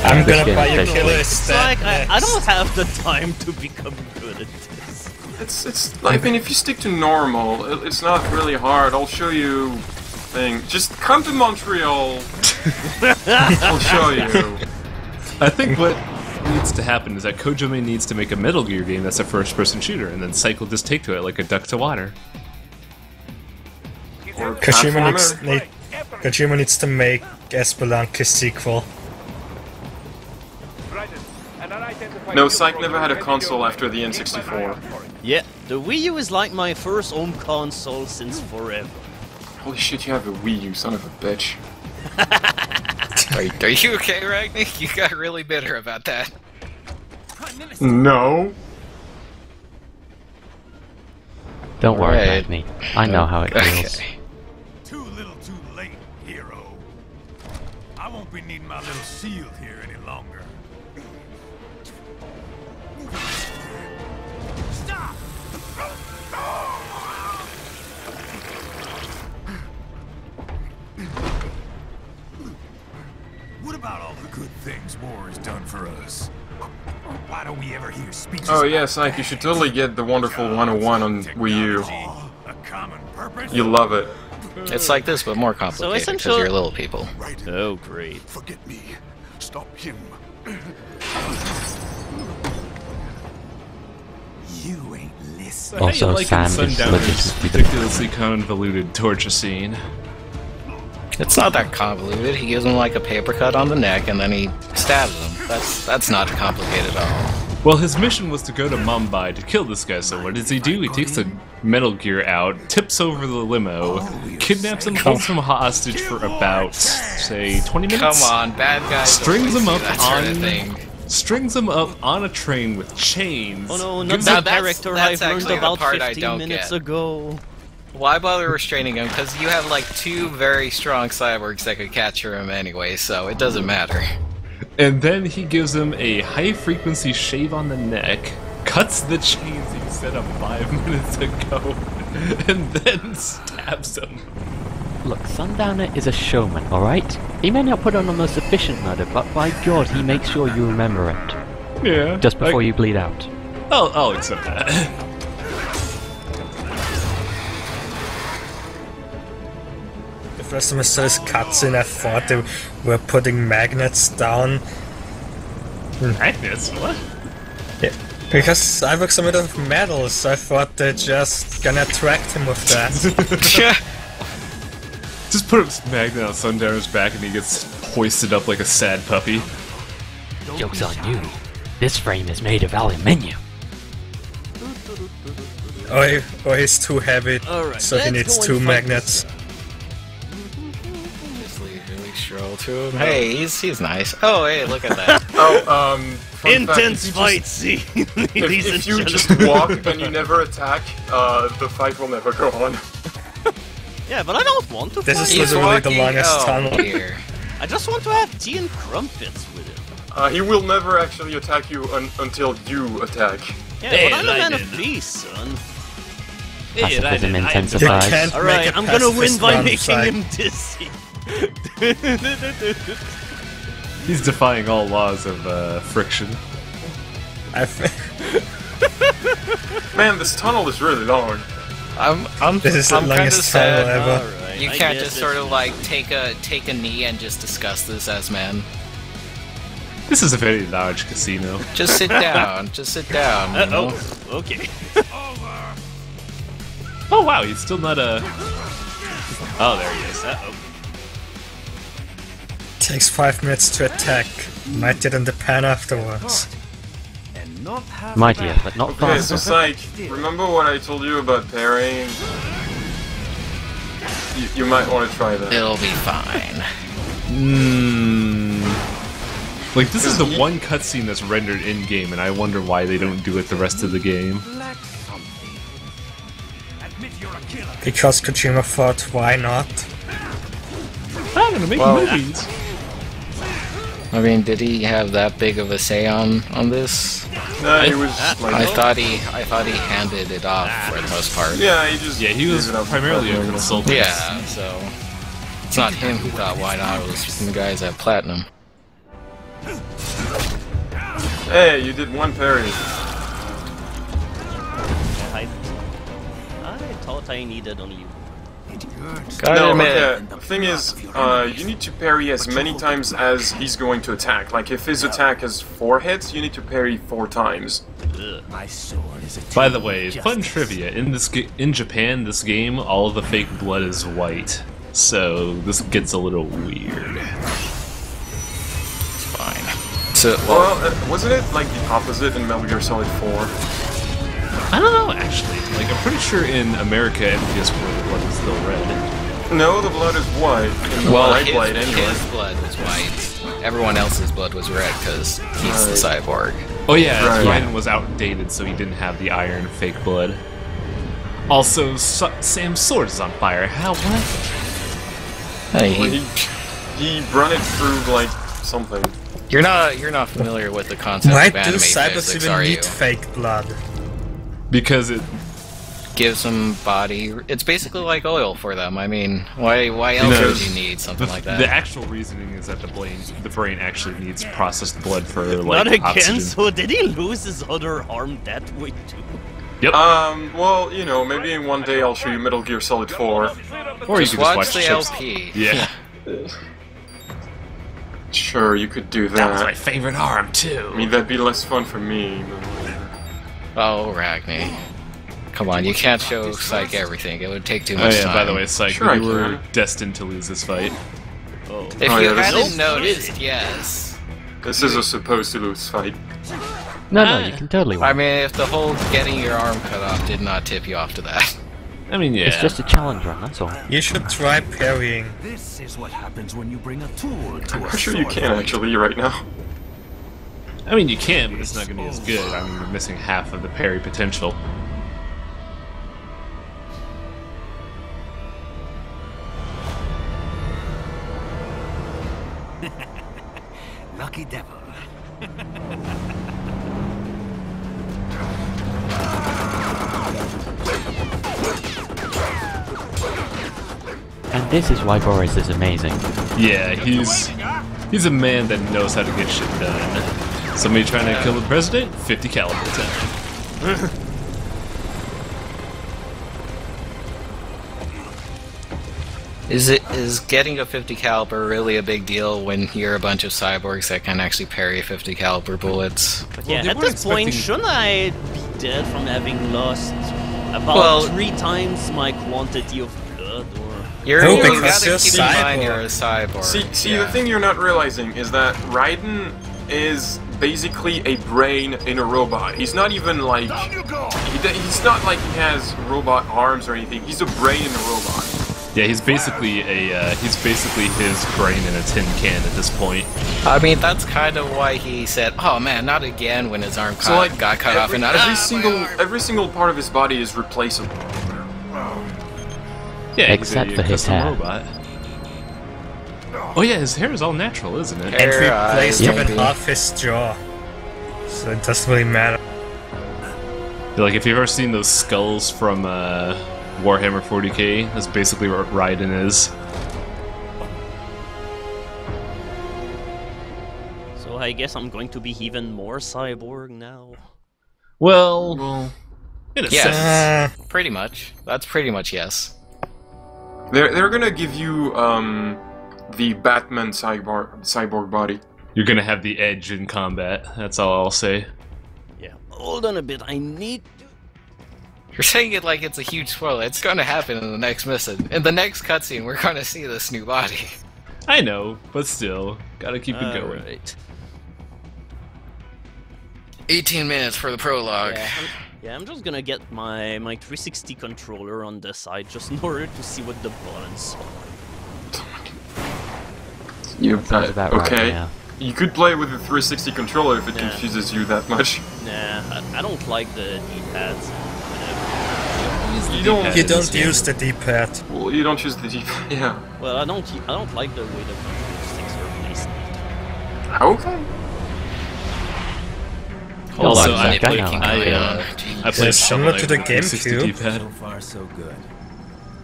I'm This gonna game buy is you basically- killer It's stat like, I next. don't have the time to become good at this. It's. I mean, if you stick to normal, it's not really hard. I'll show you. Thing. Just come to Montreal. I'll show you. I think what needs to happen is that Kojima needs to make a Metal Gear game that's a first-person shooter, and then Cycle just take to it like a duck to water. Or Kojima platformer. Kojima needs to make Spelunky's sequel. No, Psych never had a console after the N64. Yeah, the Wii U is like my first home console since forever. Holy shit, you have a Wii, you son of a bitch. Are you okay, Ragnick? You got really bitter about that. No. Don't worry, Right. Magni. I know how it feels. Okay. Too little too late, hero. I won't be needing my little shield here any longer. Stop! What about all the good things war has done for us? Why don't we ever hear speeches? Oh yeah, Psych, you should totally get the wonderful 101 on Wii U. A common purpose? You love it. It's like this, but more complicated because essentially- you're little people. Oh, great. Forget me. Stop him. You ain't listening. How Also, you liking Sam is Sundowners' legitimately the ridiculously convoluted torture scene? It's not that convoluted. He gives him like a paper cut on the neck, and then he stabs him. That's not complicated at all. Well, his mission was to go to Mumbai to kill this guy, so what does he do? He takes the Metal Gear out, tips over the limo, kidnaps him, holds him hostage for about, say, 20 minutes? Come on, bad guys. Strings him up that sort of on... thing. Strings him up on a train with chains. Oh no, not gives that him- character that's I learned actually the about part I 15 don't minutes get. ago. Why bother restraining him? Because you have like two very strong cyborgs that could capture him anyway, so it doesn't matter. And then he gives him a high-frequency shave on the neck, cuts the chains he set up 5 minutes ago, and then stabs him. Look, Sundowner is a showman, alright? He may not put on the most efficient murder, but by God, he makes sure you remember it. Yeah. Just before you bleed out. I'll accept that. The first time I saw this cutscene, I thought they were putting magnets down. Magnets? What? Yeah, because cyborgs are made of metal, so I thought they're just gonna attract him with that. Just put a magnet on Sundowner's back and he gets hoisted up like a sad puppy. Joke's on you. This frame is made of aluminium. Or he's too heavy, Alright, so he let's needs go and 2 fight magnets. Just leisurely stroll to him. Hey, he's nice. Oh, hey, look at that. Fun fact, Intense if you fight just- scene, If, ladies and if you gentlemen. just walk and you never attack, the fight will never go on. Yeah, but I don't want to This fight. is He's literally the walking- longest oh, tunnel. dear. I just want to have tea and crumpets with him. He will never actually attack you until you attack. Yeah, Hey, but I'm a man Raiden. of peace, son. Pacifism You intensifies. can't make Alright, a I'm gonna win pacifist by run, making Sai. him dizzy. He's defying all laws of friction. Man, this tunnel is really long. This is the I'm kind of longest tunnel sad. ever. Alright, You I can't guess just sort it's- of like take a knee and just discuss this as men. This is a very large casino. Just sit down. Just sit down. You know? Oh, okay. Oh wow, he's still not a... Oh, there he is. Uh-oh. Takes 5 minutes to attack. Might get in the pan afterwards. Mightier, but not Okay, so faster. Psych, remember what I told you about parrying? You might want to try that. It'll be fine. Like, this is the one cutscene that's rendered in-game, and I wonder why they don't do it the rest of the game. Because Kojima thought, why not? I'm gonna make movies! I mean, did he have that big of a say on this? No, he was like... I thought he handed it off for the most part. Yeah, he just... Yeah, he was gave it up primarily a for consultant. Yeah, so it's not him who thought why not. It was the guys at Platinum. Hey, you did one parry. I thought I needed only one. Gotta No, admit, okay. The thing is, you need to parry as many times as he's going to attack. Like, if his attack has 4 hits, you need to parry 4 times. By the way, fun trivia: in Japan, this game, all of the fake blood is white, so this gets a little weird. fine. So, Well, wasn't it like the opposite in Metal Gear Solid 4? I don't know, actually. Like, I'm pretty sure in America, MGS the blood was still red. No, the blood is white. In the well, I played anyway. his blood was white. Everyone else's blood was red because he's the cyborg. Oh yeah, Right. Raiden was outdated, so he didn't have the iron fake blood. Also, Sam's sword is on fire. How what? Hey, Well, he run it through like something. you're not familiar with the concept Why of do anime cybers physics, even are you? need fake blood? Because it Gives them body. It's basically like oil for them. I mean, why else know, would you need something like that? The actual reasoning is that the brain actually needs processed blood for like Not again, oxygen. so did he lose his other arm that way too? Yep. Well, you know, maybe in one day I'll show you Metal Gear Solid 4. Or you could just watch the Chips. LP. Yeah. Sure, you could do That was my that. favorite arm too. I mean, that'd be less fun for me, but whatever. Oh, Ragni. Come on, you can't show Psych everything. It would take too Oh much yeah, time. by the way, Psych, Sure I you were can. destined to lose this fight. Oh. If Oh, you yeah, this hadn't is- noticed, yes. This is a supposed to lose fight. No, you can totally I win. mean, if the whole getting your arm cut off did not tip you off to that. I mean, yeah. It's just a challenge run, that's all. You should try parrying. This is what happens when you bring a tool to I'm a not sure you sword can fight. actually right now. I mean, you can, but it's not going to be as good. I mean, you're missing half of the parry potential. Lucky devil. And this is why Boris is amazing. Yeah, he's a man that knows how to get shit done. Somebody trying to kill the president? 50 caliber time. Is getting a 50 caliber really a big deal when you're a bunch of cyborgs that can actually parry 50 caliber bullets? But yeah, they at weren't this point, expecting- shouldn't I be dead from having lost about Well- 3 times my quantity of blood? Or You're No, you because gotta you're keep in mind cyborg. you're a cyborg. See, yeah. the thing you're not realizing is that Raiden is basically a brain in a robot. He's not even like... He's not like he has robot arms or anything. He's a brain in a robot. Yeah, he's basically his brain in a tin can at this point. I mean, that's kind of why he said, "Oh man, not again!" when his arm So like, got cut off, and not every single part of his body is replaceable. Yeah, Except he's a for his custom hair. robot. Oh yeah, his hair is all natural, isn't it? And we Hair, placed eyes, him in maybe. half his jaw. So it doesn't really matter. Like, if you've ever seen those skulls from Warhammer 40k, that's basically what Raiden is. so I guess I'm going to be even more cyborg now. Well, in a Yes. sense. Pretty much. That's pretty much yes. They're gonna give you the Batman cyborg body. You're gonna have the edge in combat, that's all I'll say. Yeah, hold on a bit, I need to... You're saying it like it's a huge spoiler. It's going to happen in the next mission. In the next cutscene, we're going to see this new body. I know, but still, gotta keep it going. Alright. 18 minutes for the prologue. Yeah, I'm just gonna get my 360 controller on the side just in order to see what the buttons are. You Sounds about right, okay? yeah. You could play with a 360 controller if it Yeah. confuses you that much. Nah, I don't like the D-pads. You don't. You don't use the D-pad. Well, you don't use the D. Yeah. Well, I don't like the way the control sticks are placed. Okay. Also, Hold on, I I play, know. I play It's similar Shovel to the Knight with 360 GameCube. D-pad. So far, so good.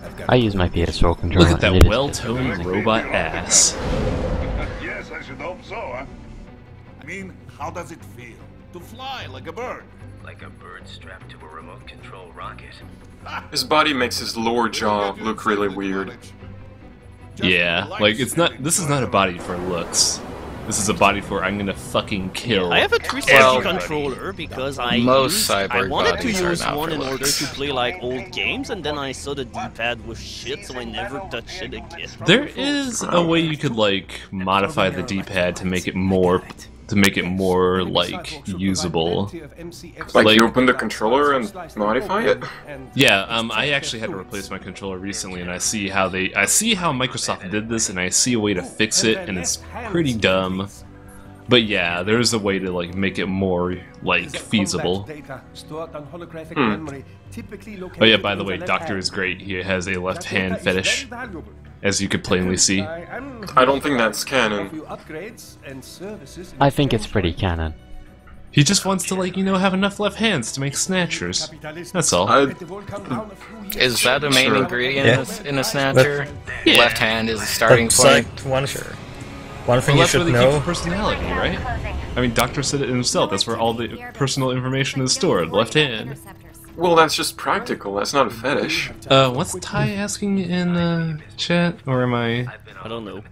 I've got I use my PS4 controller. Look at and that it is well-toned robot ass. Yes, I should hope so, huh? I mean, how does it feel? To fly like a bird. Like a bird strapped to a remote control rocket. His body makes his lower jaw look really weird. Yeah, like it's not. This is not a body for looks. This is a body for I'm gonna fucking kill. I have a 360 controller because I wanted to use one in order to play like old games, and then I saw the D-pad was shit, so I never touched it again. There is a way you could like modify the D-pad to make it more like usable. Like you open the controller and modify it? Yeah, I actually had to replace my controller recently, and I see how Microsoft did this, and I see a way to fix it, and it's pretty dumb. But yeah, there's a way to like make it more like feasible. Oh yeah, by the way, Doctor is great. He has a left hand fetish, as you could plainly see. I don't think that's canon. I think it's pretty canon. He just wants to, like, you know, have enough left hands to make snatchers. That's all. Is that a main ingredient in a snatcher? Yeah. Left hand is the starting point? One thing you should know. Personality, right? I mean, Doctor said it himself. That's where all the personal information is stored. Left hand. Well, that's just practical. That's not a fetish. What's Ty asking in chat? Or am I? I don't know.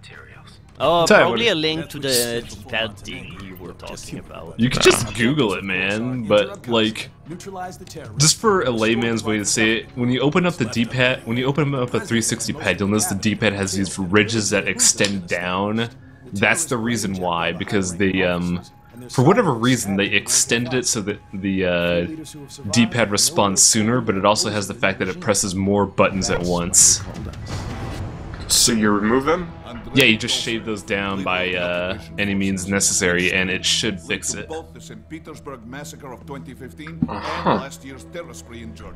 Oh, probably a link to the D-pad thing you were talking about. You could just Google it, man. But like, just for a layman's way to say it, when you open up the D-pad, when you open up a 360 pad, you'll notice the D-pad has these ridges that extend down. That's the reason why, because they for whatever reason, they extended it so that the D-pad responds sooner, but it also has the fact that it presses more buttons at once. So you remove them? Yeah, you just shave those down by any means necessary, and it should fix it.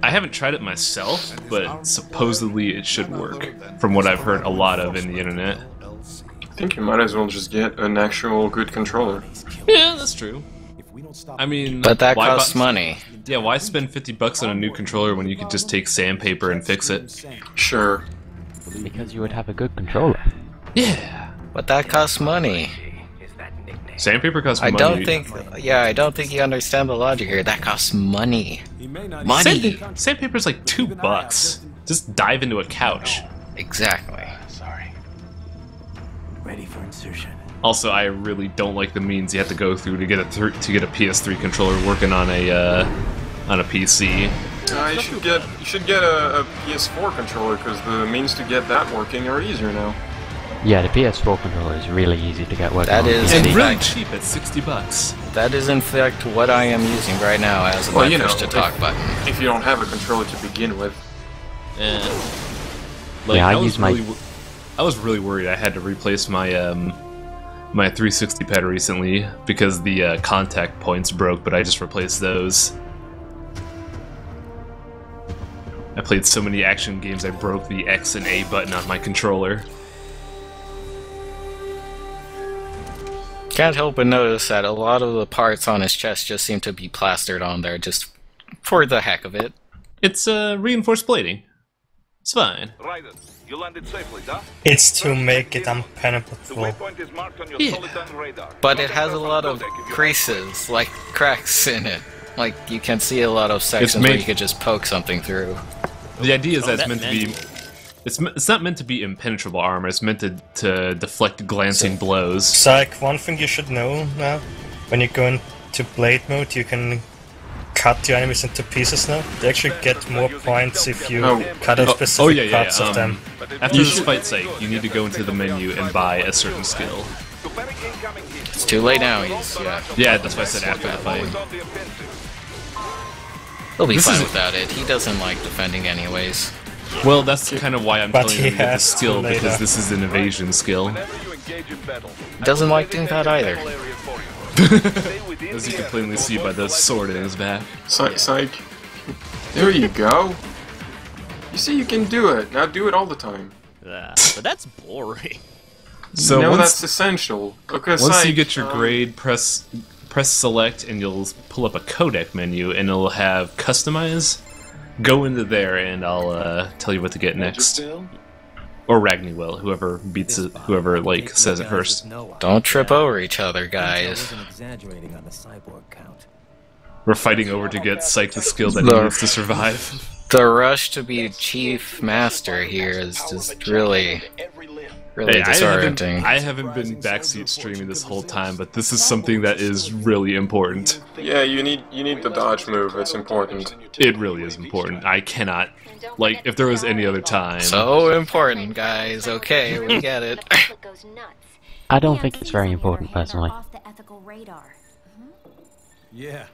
I haven't tried it myself, but supposedly it should work, from what I've heard a lot of in the internet. I think you might as well just get an actual good controller. Yeah, that's true. I mean, but that costs money. Yeah, why spend $50 on a new controller when you could just take sandpaper and fix it? Sure. Because you would have a good controller. Yeah. But that costs money. Sandpaper costs money. I don't think you understand the logic here. That costs money. Money. Sandpaper's like $2. Just dive into a couch. Exactly. Ready for insertion. Also, I really don't like the means you have to go through to get a PS3 controller working on a PC. You should get a PS4 controller because the means to get that working are easier now. Yeah, the PS4 controller is really easy to get working. That is and really cheap at $60. That is in fact what I am using right now as my push-to-talk button. If you don't have a controller to begin with. Like, yeah, I was really worried I had to replace my my 360 pad recently because the contact points broke, but I just replaced those. I played so many action games I broke the X and A button on my controller. Can't help but notice that a lot of the parts on his chest just seem to be plastered on there just for the heck of it. It's reinforced plating. It's fine. You landed safely, huh? It's to make it impenetrable. Yeah. But it has a lot of creases, like cracks in it. Like, you can see a lot of sections where you could just poke something through. The idea is that it's meant to be... It's not meant to be impenetrable armor, it's meant to deflect glancing blows. So, like, one thing you should know now, when you go into blade mode, you can cut your enemies into pieces now. They actually get more points if you cut off specific parts of them. After this fight's sake, you need to go into the menu and buy a certain skill. It's too late now, Yeah, that's why I said after the fight. He'll be fine without it. He doesn't like defending anyways. Well, that's kind of why I'm telling him to get the skill, because this is an evasion skill. Doesn't like doing that either. As you can plainly see by the sword in his back. Psych. There you go. You see, you can do it. Now do it all the time. But that's boring. So no, that's essential. Okay, once you get your grade, press select, and you'll pull up a codec menu, and it'll have customize. Go into there, and I'll tell you what to get next. Or Ragni will, whoever beats it, whoever like says it first. Don't trip over each other, guys. Exaggerating on the cyborg count. We're fighting over to get Psych the skill that he needs to survive. The rush to be Chief Master here is just really disorienting. I haven't been backseat streaming this whole time, but this is something that is really important. Yeah, you need the dodge move. It's important. It really is important. I cannot, like, if there was any other time. So important, guys. Okay, we get it. I don't think it's very important, personally. Yeah.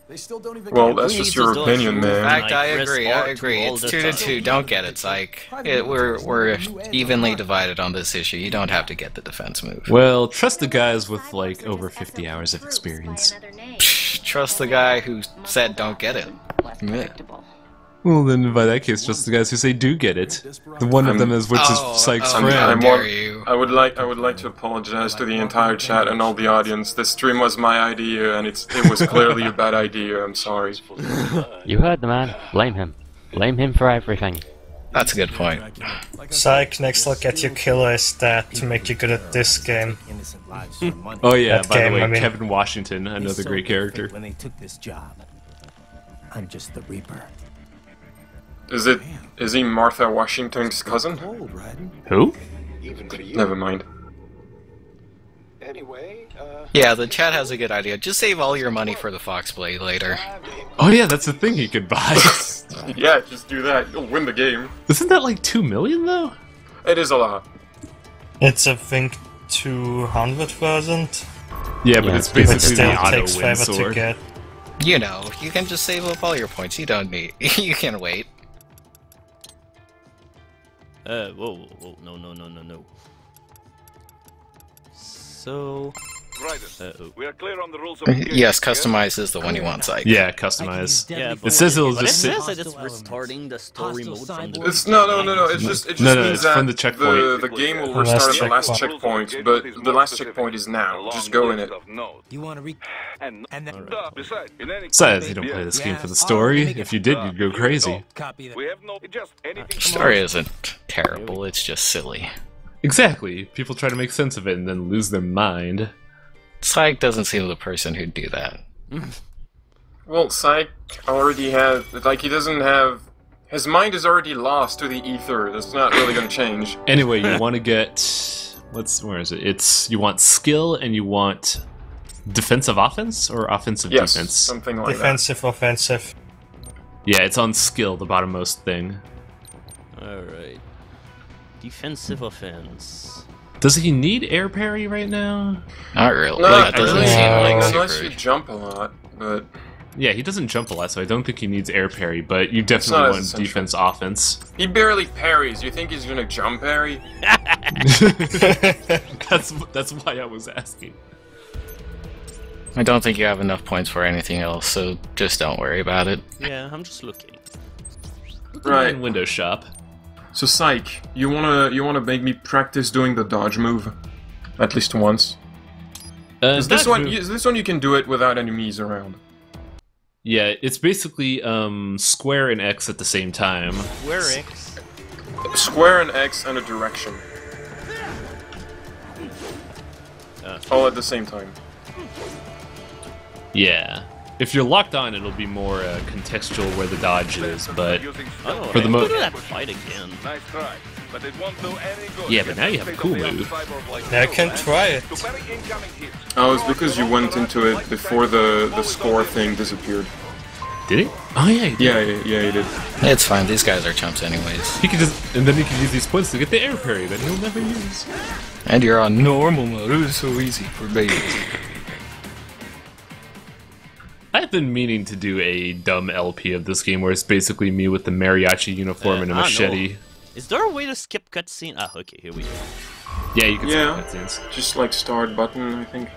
They still don't even Well, that's just your opinion, man. In fact, I agree. It's 2-2. Don't get it, Psych. We're evenly divided on this issue. You don't have to get the defense move. Well, trust the guys with, like, over 50 hours of experience. Trust the guy who said don't get it. Yeah. Well, then, by that case, trust the guys who say do get it. The one of them is which is Psych's friend. I would like to apologize to the entire chat and all the audience. This stream was my idea, and it was clearly a bad idea. I'm sorry. You heard the man. Blame him. Blame him for everything. That's a good point. Psych, next look at your killer stat to make you good at this game. Oh yeah, That by game, the way, I mean. Kevin Washington, another great character. When they took this job, I'm just the Reaper. Is he Martha Washington's cousin? Who? Never mind. Yeah, the chat has a good idea. Just save all your money for the Foxblade later. Oh yeah, that's the thing he could buy. Yeah, just do that. You'll win the game. Isn't that like 2 million though? It is a lot. It's, I think, 200,000. Yeah, but it's But basically still the auto takes win forever to sword. get. You know, you can just save up all your points. You don't need. You can wait. Whoa, no. So... We are clear on the rules of Yes, customize is the one you want, Psych. Yeah, customize. Yeah, It says it'll but just it sit. says that it's restarting the story mode from the It's no. It just No, means it's that from the checkpoint. the game will The last restart at the last checkpoint. checkpoint, but the last checkpoint is now. Just go in it. You want to read? And then, besides, in any Says you don't play this game for the story. If you did, you'd go crazy. Copy that. we have no just anything. Story isn't terrible. It's just silly. Exactly. People try to make sense of it and then lose their mind. Psych doesn't seem the person who'd do that. Well, Psych already has, like, he doesn't have, his mind is already lost to the ether. That's not really going to change. Anyway, you want to get, where is it? You want skill and you want defensive offense or offensive Yes, defense? something like Defensive, offensive. Yeah, it's on skill, the bottommost thing. Alright. Defensive offense. Does he need air parry right now? Not really. that. No, That doesn't really, seem like unless super. you jump a lot, but... Yeah, he doesn't jump a lot, so I don't think he needs air parry, but you not definitely as want essential. defense offense. He barely parries. You think he's going to jump parry? That's why I was asking. I don't think you have enough points for anything else, so just don't worry about it. Yeah, I'm just looking. Right. In Windows Shop. So, Psych, you wanna make me practice doing the dodge move? At least once. Is this one you can do it without enemies around? Yeah, it's basically square and X at the same time. Square X. Square and X and a direction. All at the same time. Yeah. If you're locked on, it'll be more contextual where the dodge is, but Oh, for the most... do that fight again. Nice try, but it won't do any good. Yeah, but now you have a cool move. Yeah, I can try it. Oh, it's because you went into it before the score thing disappeared. Did he? Oh yeah, he did. Yeah, he did. It's fine. These guys are chumps anyways. He could just, and then he could use these points to get the air parry that he'll never use. And you're on normal mode. It was so easy for babies. I've been meaning to do a dumb LP of this game where it's basically me with the mariachi uniform and a machete. No. Is there a way to skip cutscene? Ah, okay, here we go. Yeah, you can Yeah, skip cutscenes. just like start button, I think.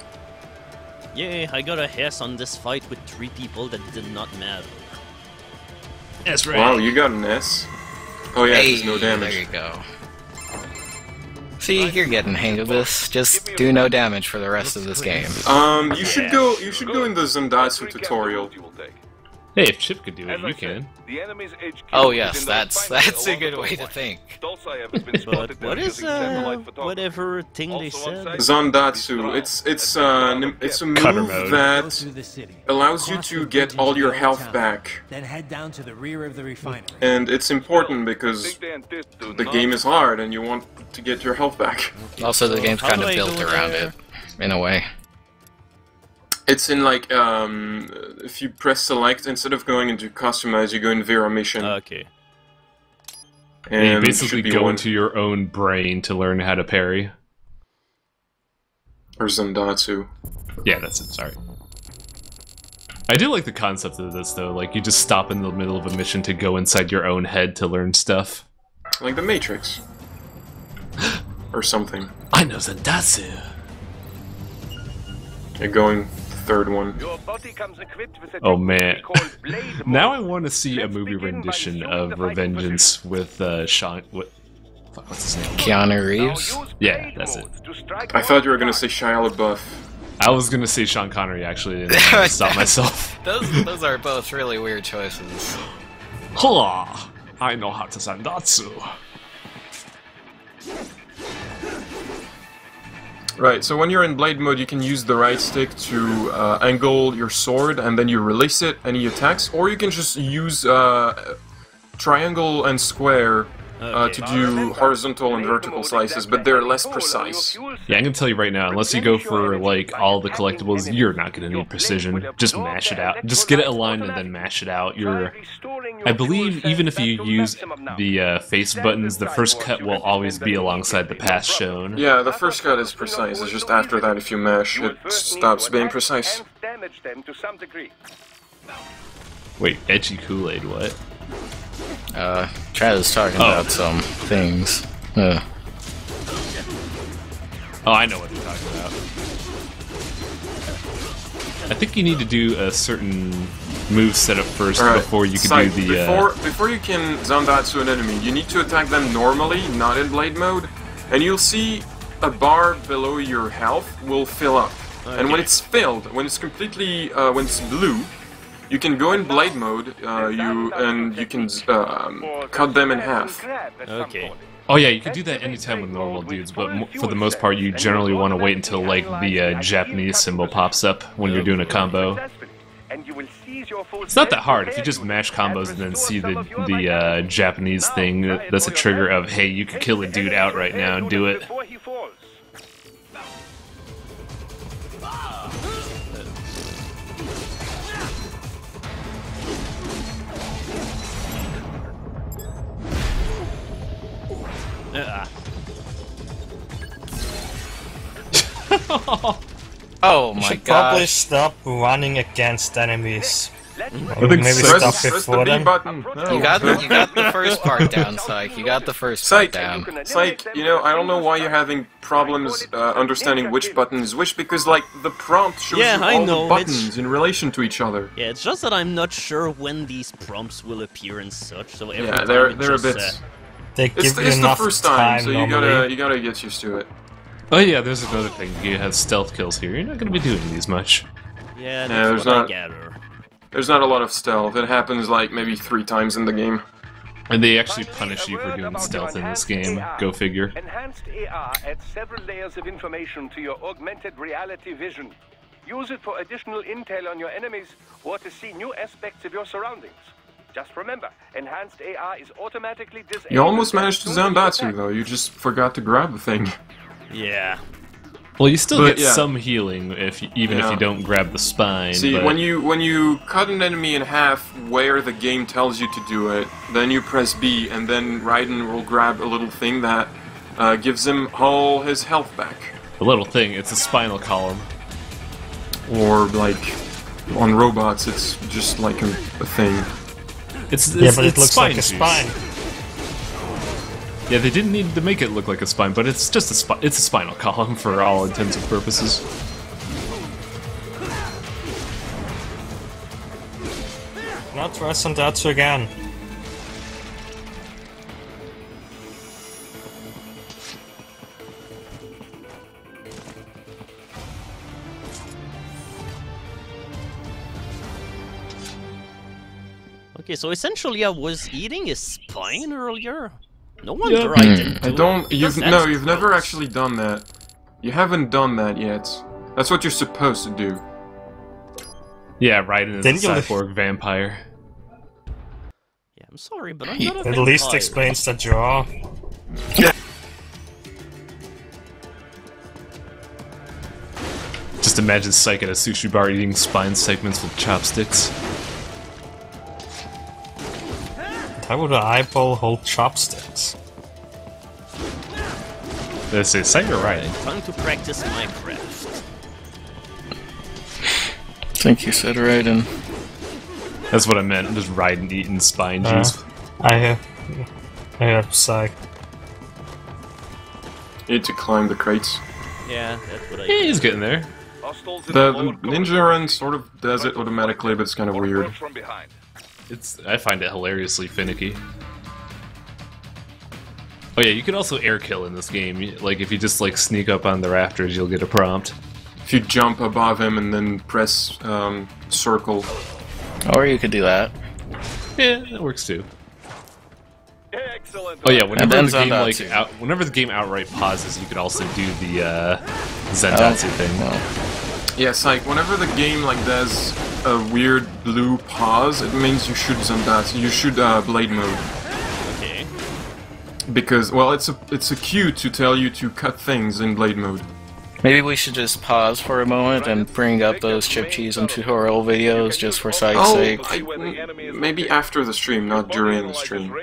Yay, I got a Hess on this fight with 3 people that did not matter. That's right. Wow, you got an S. Oh yeah, Hey, there's no damage. there you go. See, you're getting the hang of this. Just do no damage for the rest of this game. You should go in the Zendatsu tutorial. Hey, if Chip could do it, you can. The enemy's HQ Oh is yes, in the that's refinery a good along way the to think. Stolzaev has been spotted But what there is using satellite photography. whatever thing they Also on said? site, Zandatsu. It's a Cutter move mode. that allows you to get all your health back. Then head down to the rear of the refinery. And it's important because the game is hard and you want to get your health back. Also, the game's How kind do of I built go around there? it, in a way. It's in like, if you press select, instead of going into customize, you go in Vera mission. Okay. And You it basically should be go one. into your own brain to learn how to parry. Or Zandatsu. Yeah, that's it, sorry. I do like the concept of this, though. Like, you just stop in the middle of a mission to go inside your own head to learn stuff. Like the Matrix. Or something. I know Zandatsu! You're going third one. Your body comes equipped with a Oh, technique man. we call blade Now mode. I want to see a Let's movie begin by rendition resuming of the fighting Revengeance with, Sean... What's his name? Keanu Reeves. Now use Yeah, blade that's it. mode to strike I thought you were one gonna say Shia LaBeouf. I was gonna say Sean Connery, actually, and then I stopped myself. Those are both really weird choices. Hola! I know how to Zandatsu. Right, so when you're in blade mode, you can use the right stick to angle your sword, and then you release it, and he attacks, or you can just use triangle and square to do horizontal and vertical slices, but they're less precise. Yeah, I'm gonna tell you right now, unless you go for, like, all the collectibles, you're not gonna need precision. Just mash it out. Just get it aligned and then mash it out. I believe even if you use the face buttons, the first cut will always be alongside the path shown. Yeah, the first cut is precise, it's just after that if you mash, it stops being precise. damage them to some degree. Wait, edgy Kool-Aid, what? Chad is talking about some things. Oh, I know what you're talking about. I think you need to do a certain move setup first before you can do the... Before you can Zandatsu an enemy, you need to attack them normally, not in blade mode, and you'll see a bar below your health will fill up. Okay. And when it's filled, when it's completely, when it's blue, you can go in blade mode, you can cut them in half. Okay. Oh yeah, you can do that anytime with normal dudes, but for the most part you generally want to wait until like the Japanese symbol pops up when you're doing a combo. It's not that hard if you just mash combos and then see the Japanese thing that's a trigger of, hey, you can kill a dude out right now, do it. Oh You my should probably gosh. stop running against enemies. I Or think maybe press stop Press the before B them. button. No. You got the first part down, Psych. You got the first part Psych, down. Psych, you know, I don't know why you're having problems understanding which button is which, because, like, the prompt shows Yeah, you I all know, the buttons in relation to each other. Yeah, it's just that I'm not sure when these prompts will appear and such, so every Yeah, time they're it a just, bit... They give It's you the enough first time, so normally. you gotta get used to it. Oh yeah, there's another thing. You have stealth kills here. You're not going to be doing these much. Yeah, there's that's what I not- gather. There's not a lot of stealth. It happens like maybe 3 times in the game. And they actually punish you for doing stealth in this game. Go figure. Enhanced AR adds several layers of information to your augmented reality vision. Use it for additional intel on your enemies or to see new aspects of your surroundings. Just remember, enhanced AR is automatically disabled. You almost managed to Zandatsu though, you just forgot to grab the thing. Yeah. Well, you still But, get yeah. some healing if even if you don't grab the spine. See, but... when you cut an enemy in half where the game tells you to do it, then you press B, and then Raiden will grab a little thing that gives him all his health back. The little thing, it's a spinal column. Or, like, on robots, it's just like a thing. It's Yeah, but it looks spine like a juice. spine. Yeah, they didn't need to make it look like a spine, but it's just it's a spinal column for all intents and purposes. Not try Zandatsu again. Okay, so essentially I was eating his spine earlier. No wonder I didn't do I don't. it. You've never actually done that. You haven't done that yet. That's what you're supposed to do. Yeah, Raiden is a cyborg vampire. Yeah, I'm sorry, but I'm not a At vampire. least explains the jaw. Just imagine Psych at a sushi bar eating spine segments with chopsticks. How would an eyeball hold chopsticks? This is Psych or Raiden? Time to practice my craft. I think you said Raiden. That's what I meant, just Raiden eating spine juice. I have Psych. You need to climb the crates. Yeah, that's what I Yeah, he's getting there. The ninja run sort of does it automatically, but it's kind of weird. I find it hilariously finicky. Oh yeah, you can also air kill in this game. Like if you just like sneak up on the rafters, you'll get a prompt. If you jump above him and then press circle. Or you could do that. Yeah, that works too. Oh yeah, whenever the game outright pauses, you could also do the Zendatsu thing. Yes, like whenever the game like does a weird blue pause, it means you should Zendatsu. You should blade mode. Okay. Because well, it's a cue to tell you to cut things in blade mode. Maybe we should just pause for a moment and bring up those chip cheese and tutorial videos just for Psych's sake. Maybe after the stream, not during the stream.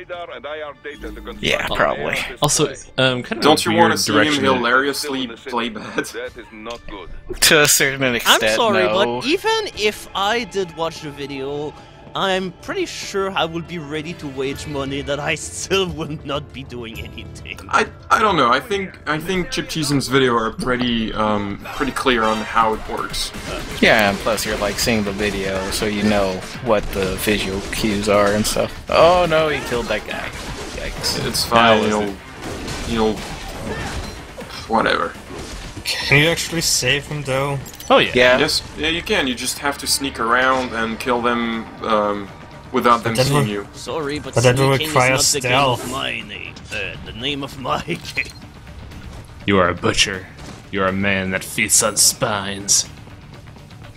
Yeah, probably. Also, kind of don't you want to see him hilariously play bad? To a certain extent, I'm sorry, no. but even if I did watch the video, I'm pretty sure I will be ready to wage money that I still will not be doing anything. I don't know. I think Chip Cheesem's video are pretty clear on how it works. Yeah, and plus you're like seeing the video, so you know what the visual cues are and stuff. Oh no, he killed that guy. Yikes. It's fine. You'll whatever. Can you actually save him though? Oh yeah. Yes, yeah, you can. You just have to sneak around and kill them without them seeing you. Sorry, but that will sneaking require is not stealth. the game of my name. The name of my game. You are a butcher. You are a man that feasts on spines.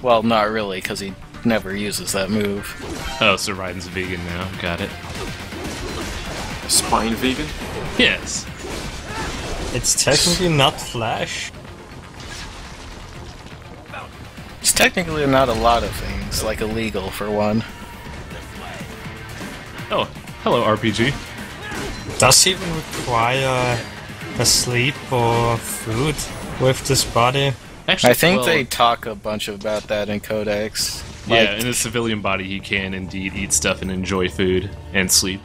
Well, not really, because he never uses that move. Oh, so Raiden's vegan now. Got it. Spine vegan? Yes. It's technically not Flash. It's technically not a lot of things, like illegal for one. Oh, hello RPG. Does he even require a sleep or food with this body? Actually, I think they talk a bunch about that in Codex. Yeah, in a civilian body he can indeed eat stuff and enjoy food and sleep.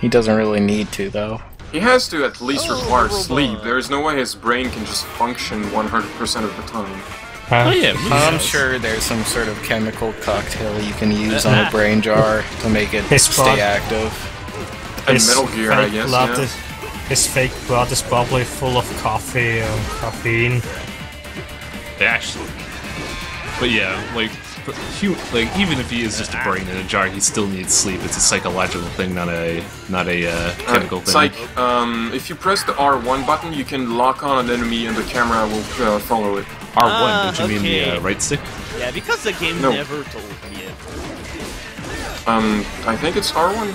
He doesn't really need to, though. He has to at least require sleep. There is no way his brain can just function 100% of the time. Oh yeah, I'm sure there's some sort of chemical cocktail you can use on a brain jar to make it stay active. And Metal Gear, I guess, yeah. His fake blood is probably full of coffee and caffeine. Actually. But yeah, like even if he is just a brain in a jar, he still needs sleep. It's a psychological thing, not a chemical thing. It's like if you press the R1 button, you can lock on an enemy and the camera will follow it. R1, don't you mean the right stick? Yeah, because the game never told me it. I think it's R1.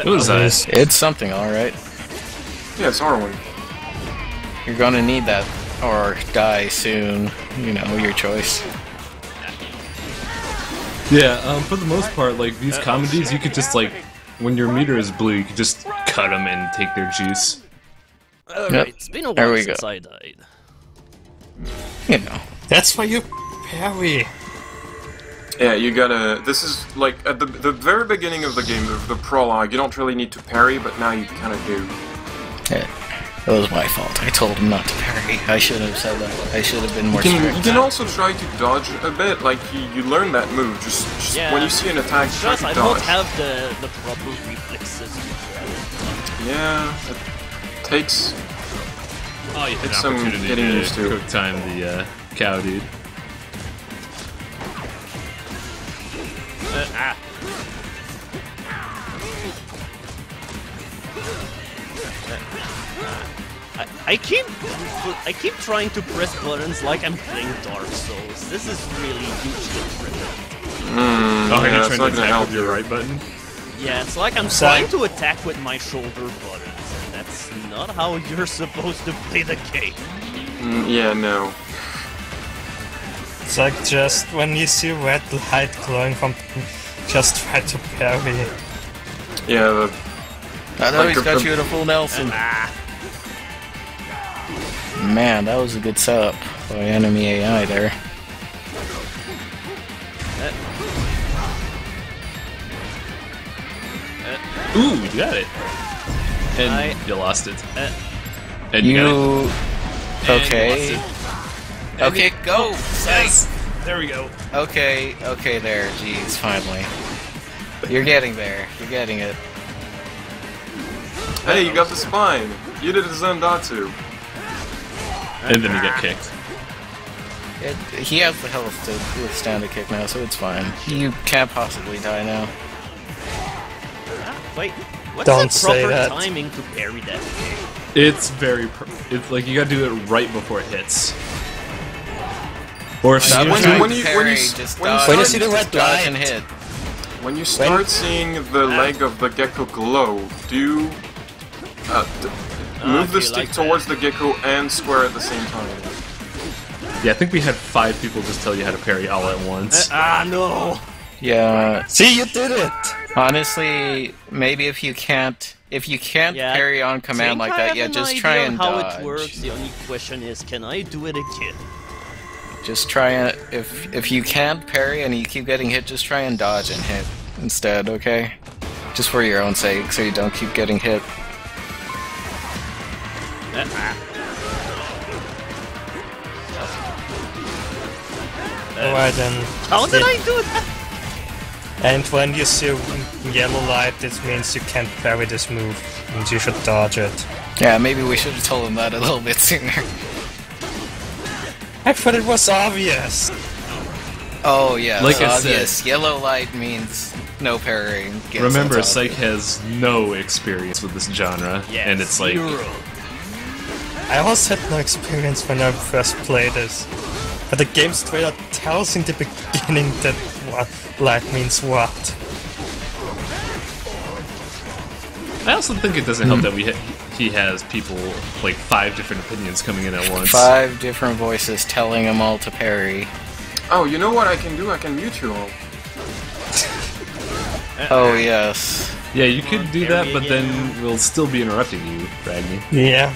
What is that? It's something, alright. Yeah, it's R1. You're gonna need that, or die soon. You know, your choice. Yeah, for the most part, like, these comedies, you could just, like, when your meter is blue, you could just cut them and take their juice. Alright, it's been a while since I died. You know. That's why you parry. Yeah, you gotta... This is, like, at the very beginning of the game, the prologue, you don't really need to parry, but now you kinda do. Yeah. It was my fault. I told him not to parry. I should have said that. I should have been more strict. You can also try to dodge a bit, like you learn that move. Just when you see an attack, try to dodge. I don't have the proper reflexes. Yeah, it takes. Oh, you had takes an opportunity some getting used to. Quick time the cow dude. I keep trying to press buttons like I'm playing Dark Souls. This is really hugely different. Oh, are you trying to attack with your right button? Yeah, it's like I'm trying to attack with my shoulder buttons, and that's not how you're supposed to play the game. Yeah, no. It's like just when you see red light glowing from, just try to parry. Yeah, I know he's got you at a full Nelson. Man, that was a good setup by enemy AI there. Ooh, you got it. And you lost it. And you got it. Okay. And Okay, go! Yes! There we go. Okay, there. Jeez, finally. You're getting there. You're getting it. Hey, you got the spine. You did a Zendatsu. And then you get kicked. He has the health to withstand a kick now, so it's fine. You can't possibly die now. Wait, what's Don't the proper say that. timing to parry that? It's very. It's like you gotta do it right before it hits. Or if When you see the red light and hit. When you start seeing the leg of the gecko glow, do move the stick towards the gecko and square at the same time. Yeah, I think we had 5 people just tell you how to parry all at once. No! Yeah. See, you did it! Honestly, maybe if you can't parry on command like that, yeah, just try and how dodge. it works. The only question is, can I do it again? Just try and if you can't parry and you keep getting hit, just try and dodge and hit instead, okay? Just for your own sake, so you don't keep getting hit. Alright then. How did I do that? And when you see yellow light, this means you can't parry this move, and you should dodge it. Yeah, maybe we should have told him that a little bit sooner. I thought it was obvious! Oh yeah, like I obvious. said, Yellow light means no parrying. Yes, remember, that's Psych obvious. has no experience with this genre, and it's like... I also had no experience when I first played this. But the game straight up tells in the beginning that what light means what. I also think it doesn't help that he has people, like 5 different opinions coming in at once. 5 different voices telling him all to parry. Oh, you know what I can do? I can mute you all. Oh yes. Yeah, you could do that, but then we'll still be interrupting you, Ragni. Yeah.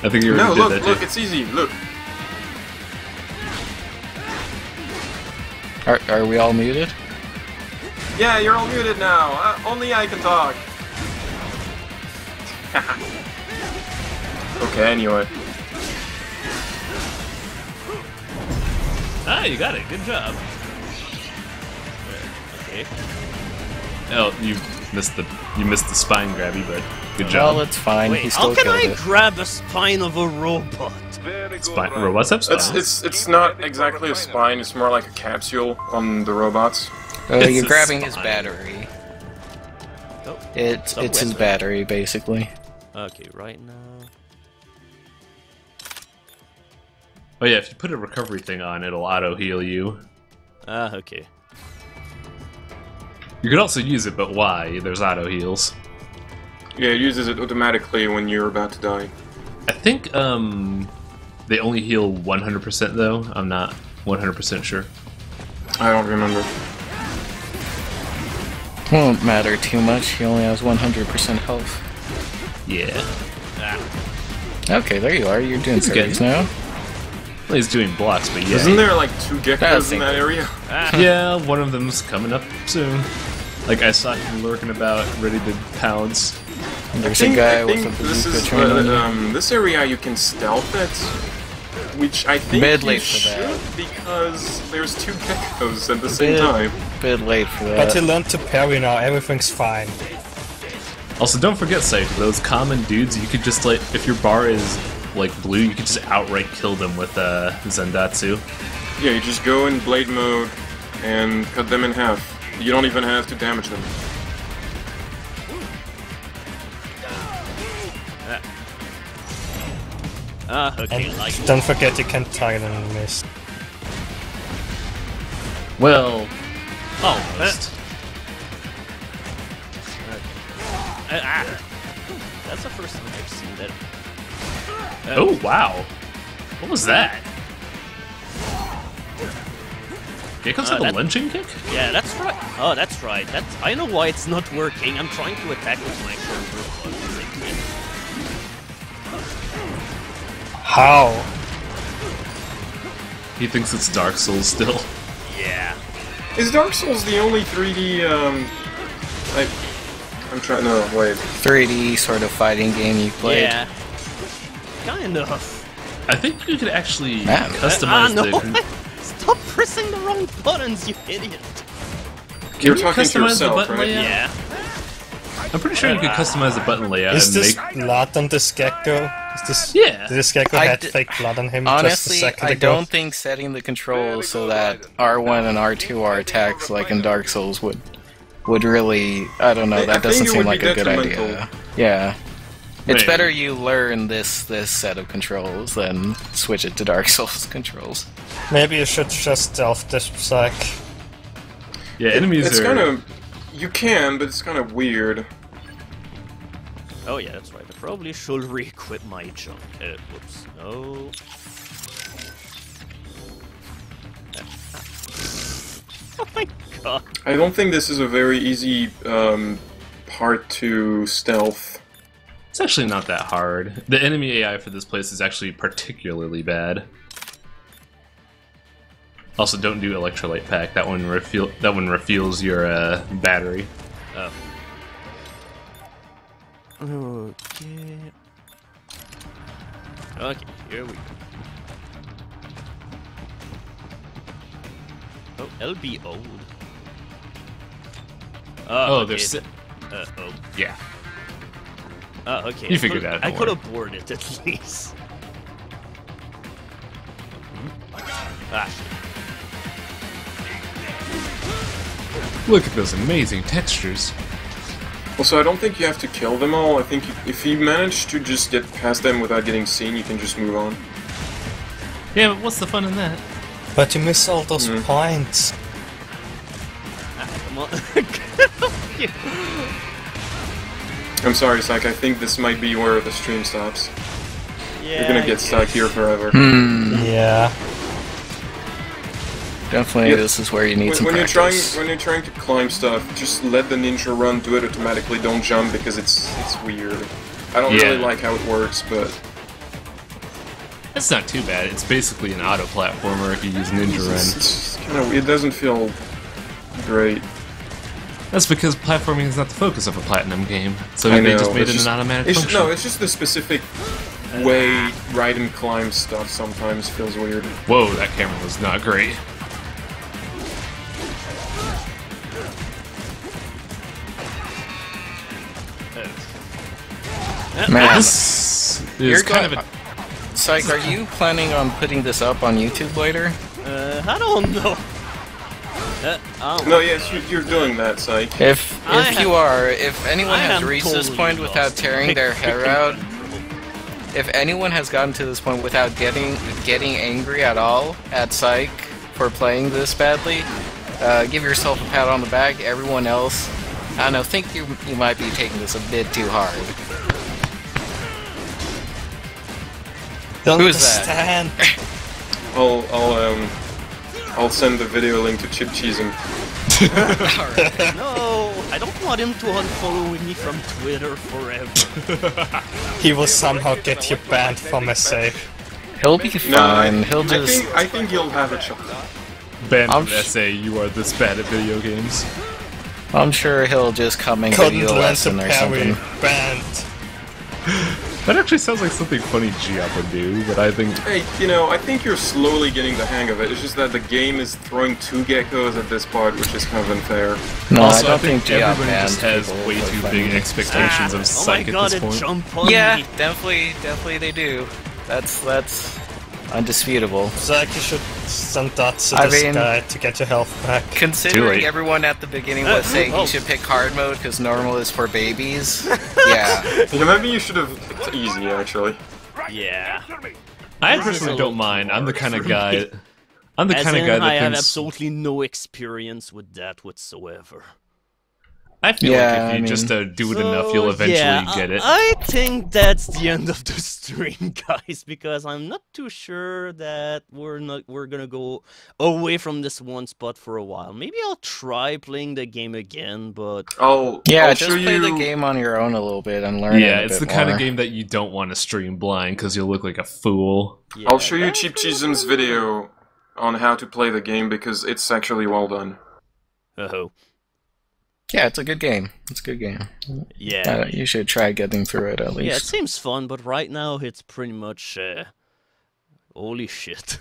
I think you already did that, look, too. it's easy, look. Are we all muted? Yeah, you're all muted now. Only I can talk. Okay, anyway. Ah, you got it. Good job. Okay. Oh, you missed the spine grabby, but good Well, job. it's fine. Wait, He still how can killed I it. grab a spine of a robot? Robots have spines. It's not exactly a spine. It's more like a capsule on the robots. You're a grabbing his spine. battery. Oh, It's his battery, basically. okay, right now. Oh yeah, if you put a recovery thing on, it'll auto-heal you. Okay. You could also use it, but why? There's auto-heals. Yeah, it uses it automatically when you're about to die. I think, they only heal 100% though. I'm not 100% sure. I don't remember. Won't matter too much. He only has 100% health. Yeah. Okay, there you are. You're doing He's parries good. now. Well, he's doing blocks, but yeah. Isn't there like 2 geckos in that area? Yeah, one of them's coming up soon. Like, I saw him lurking about, ready to pounce. There's a guy I with think a this bazooka is train on you. this area you can stealth it, which I think Bit you late for should that. because there's 2 geckos at the same Bit- time. Bit late for But that. he learned to parry now, everything's fine. Also, don't forget, Sight, those common dudes, you could just, like, if your bar is, like, blue, you could just outright kill them with, Zendatsu. Yeah, you just go in blade mode and cut them in half. You don't even have to damage them. Okay, And like... don't forget you can target and miss. Well, almost. That's the first time I've seen that. Oh, wow. What was that? Gecko's have a lynching kick? Yeah, that's right. Oh, that's right. I know why it's not working. I'm trying to attack with my shoulder button. How? He thinks it's Dark Souls still. Yeah. Is Dark Souls the only 3D, I'm trying, no, wait. 3D sort of fighting game you played? Yeah. Kind of. I think you could actually customize no. Stop pressing the wrong buttons, you idiot! You're talking to yourself, right? Layout? Yeah. I'm pretty sure you could customize the button layout Is and this make... blood on this gecko? Is this... Yeah. Did this gecko have fake blood on him honestly, just a second I ago? don't think setting the controls so that R1 and R2 are attacks like in Dark Souls would really... I don't know, that doesn't seem like a good idea. Yeah. It's better you learn this set of controls than switch it to Dark Souls controls. Maybe you should just stealth this psych. Yeah, enemies it's are... kind of... You can, but it's kind of weird. Oh yeah, that's right. I probably should re-equip my junk. Whoops. No. Oh my god. I don't think this is a very easy part to stealth. It's actually not that hard. The enemy AI for this place is actually particularly bad. Also, don't do electrolyte pack. That one refuels your battery. Oh. Okay. Okay, here we go. Oh, LB old. Oh, okay. there's... oh. Yeah. Oh, okay. You figured that out. I could have boarded it at least. Ah. Look at those amazing textures. Also, I don't think you have to kill them all. I think if you manage to just get past them without getting seen, you can just move on. Yeah, but what's the fun in that? But you miss all those points. Come on. I'm sorry, Psych, I think this might be where the stream stops. Yeah, You're gonna get stuck here forever. Yeah. Definitely, this is where you need some practice. When you're trying to climb stuff, just let the ninja run, do it automatically, don't jump because it's weird. I don't really like how it works, but... It's not too bad. It's basically an auto-platformer if you use Ninja Run. It doesn't feel great. That's because platforming is not the focus of a Platinum game, so they just made it an automatic function. No, it's just the specific way Raiden climbs stuff sometimes feels weird. Whoa, that camera was not great. Man, this is kind of a... Psych, are you planning on putting this up on YouTube later? I don't know. No, yes, you're doing that, Psych. If anyone has reached this point without tearing their hair out, if anyone has gotten to this point without getting angry at all at Psych for playing this badly, give yourself a pat on the back. Everyone else, I don't know, think you might be taking this a bit too hard. Who's that? I'll send the video link to Chip Cheese and... No, I don't want him to unfollow me from Twitter forever. He will somehow get you banned from SA. He'll be fine. He'll just... I think he'll have a shot. Banned from SA, you are this bad at video games. I'm sure he'll just come and give you a lesson or something. Banned. That actually sounds like something funny Giap would do, but I think... Hey, I think you're slowly getting the hang of it. It's just that the game is throwing 2 geckos at this part, which is kind of unfair. No, also, I don't think everybody just has way too big expectations of Psych at this point. Jump on Yeah, me. definitely they do. That's undisputable. Zach, you should send dots to this guy to get your health back. Considering everyone at the beginning was saying he should pick hard mode because normal is for babies. Yeah. Maybe you should have picked easy, actually. Yeah. I personally don't mind. I'm the kind of guy. I'm the kind of guy that I have thinks... absolutely no experience with that whatsoever. I feel like if you just do it enough, you'll eventually get it. I think that's the end of the stream, guys, because I'm not too sure that we're gonna go away from this one spot for a while. Maybe I'll try playing the game again, but I'll just play the game on your own a little bit and learn. Yeah, it's the kind of game that you don't want to stream blind because you'll look like a fool. Yeah, I'll show you Cheap Cheesum's video on how to play the game because it's actually well done. Oh. Yeah, it's a good game. It's a good game. Yeah. You should try getting through it at least. Yeah, it seems fun, but right now it's pretty much... holy shit.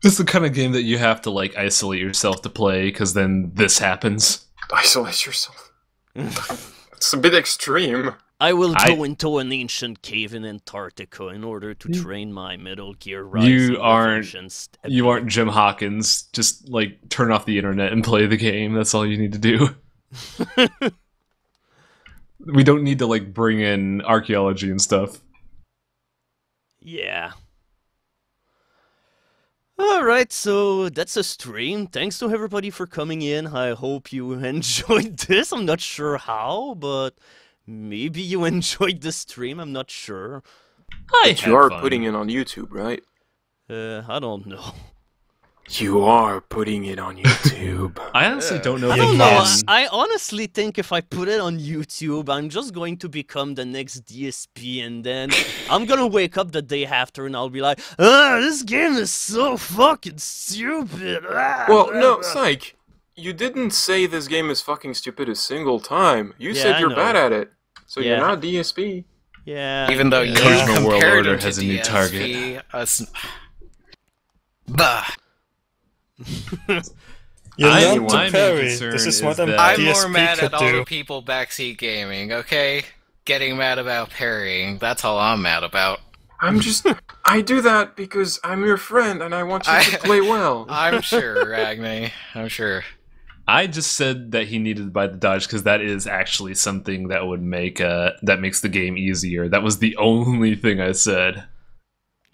It's the kind of game that you have to, like, isolate yourself to play, because then this happens. Isolate yourself? It's a bit extreme. I will go into an ancient cave in Antarctica in order to train my Metal Gear Rising. You aren't Jim Hawkins. Just, like, turn off the internet and play the game. That's all you need to do. We don't need to, like, bring in archaeology and stuff. Yeah. Alright, so that's a stream. Thanks to everybody for coming in. I hope you enjoyed this. I'm not sure how, but maybe you enjoyed the stream. I'm not sure. But you are putting it on YouTube, right? I don't know. You are putting it on YouTube. I honestly don't know. I honestly think if I put it on YouTube, I'm just going to become the next DSP, and then I'm gonna wake up the day after, and I'll be like, this game is so fucking stupid. Well, no, Psych. You didn't say this game is fucking stupid a single time. You said you're bad at it, so you're not DSP. Yeah. Even though you Cosmo World compared Order it has to a new DSP, target. Bah. You learn to parry. This is what I'm more mad at all the people backseat gaming, okay? Getting mad about parrying. That's all I'm mad about. I do that because I'm your friend and I want you to play well. I'm sure, Ragni. I'm sure. I just said that he needed to buy the dodge because that is actually something that would make that makes the game easier. That was the only thing I said.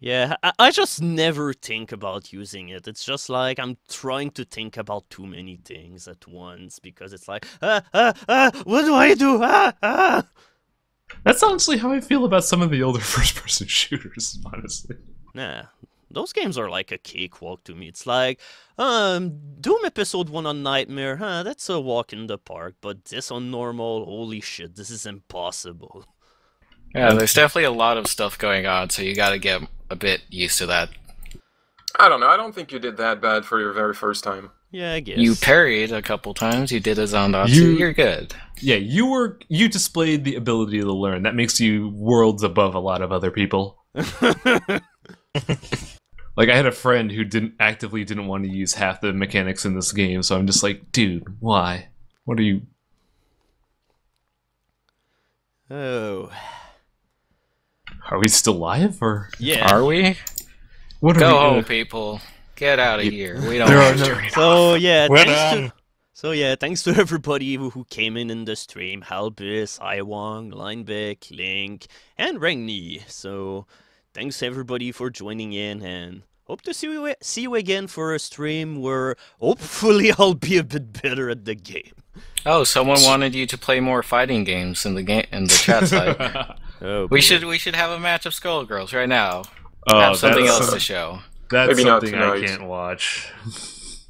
Yeah, I just never think about using it. It's just like I'm trying to think about too many things at once because it's like, what do I do? That's honestly how I feel about some of the older first-person shooters, honestly. Nah, those games are like a cakewalk to me. It's like, Doom Episode 1 on Nightmare, that's a walk in the park, but this on normal, holy shit, this is impossible. Yeah, there's definitely a lot of stuff going on, so you gotta get a bit used to that. I don't know, I don't think you did that bad for your very first time. Yeah, I guess. You parried a couple times, you did a Zandatsu, you're good. Yeah, you displayed the ability to learn. That makes you worlds above a lot of other people. Like, I had a friend who actively didn't want to use half the mechanics in this game, so I'm just like, dude, why? What are you... Oh... Are we still live, or...? Yeah. Are we? What are Go we home, people. Get out of here. We don't want to. So, yeah, thanks to everybody who came in the stream. Halbis, Iwang, Linebeck, Link, and Ragni. So, thanks everybody for joining in, and hope to see you again for a stream where hopefully I'll be a bit better at the game. Oh, someone wanted you to play more fighting games in the chat site. Oh, we should have a match of Skullgirls right now. Have something else to show. That's maybe something I can't watch.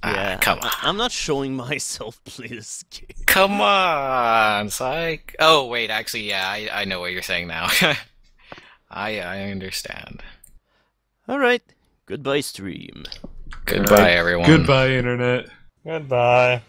Yeah, come on. I'm not showing myself play this game. Come on, Psych. Oh wait, actually, yeah, I know what you're saying now. I understand. All right. Goodbye, stream. Goodbye, everyone. Goodbye, internet. Goodbye.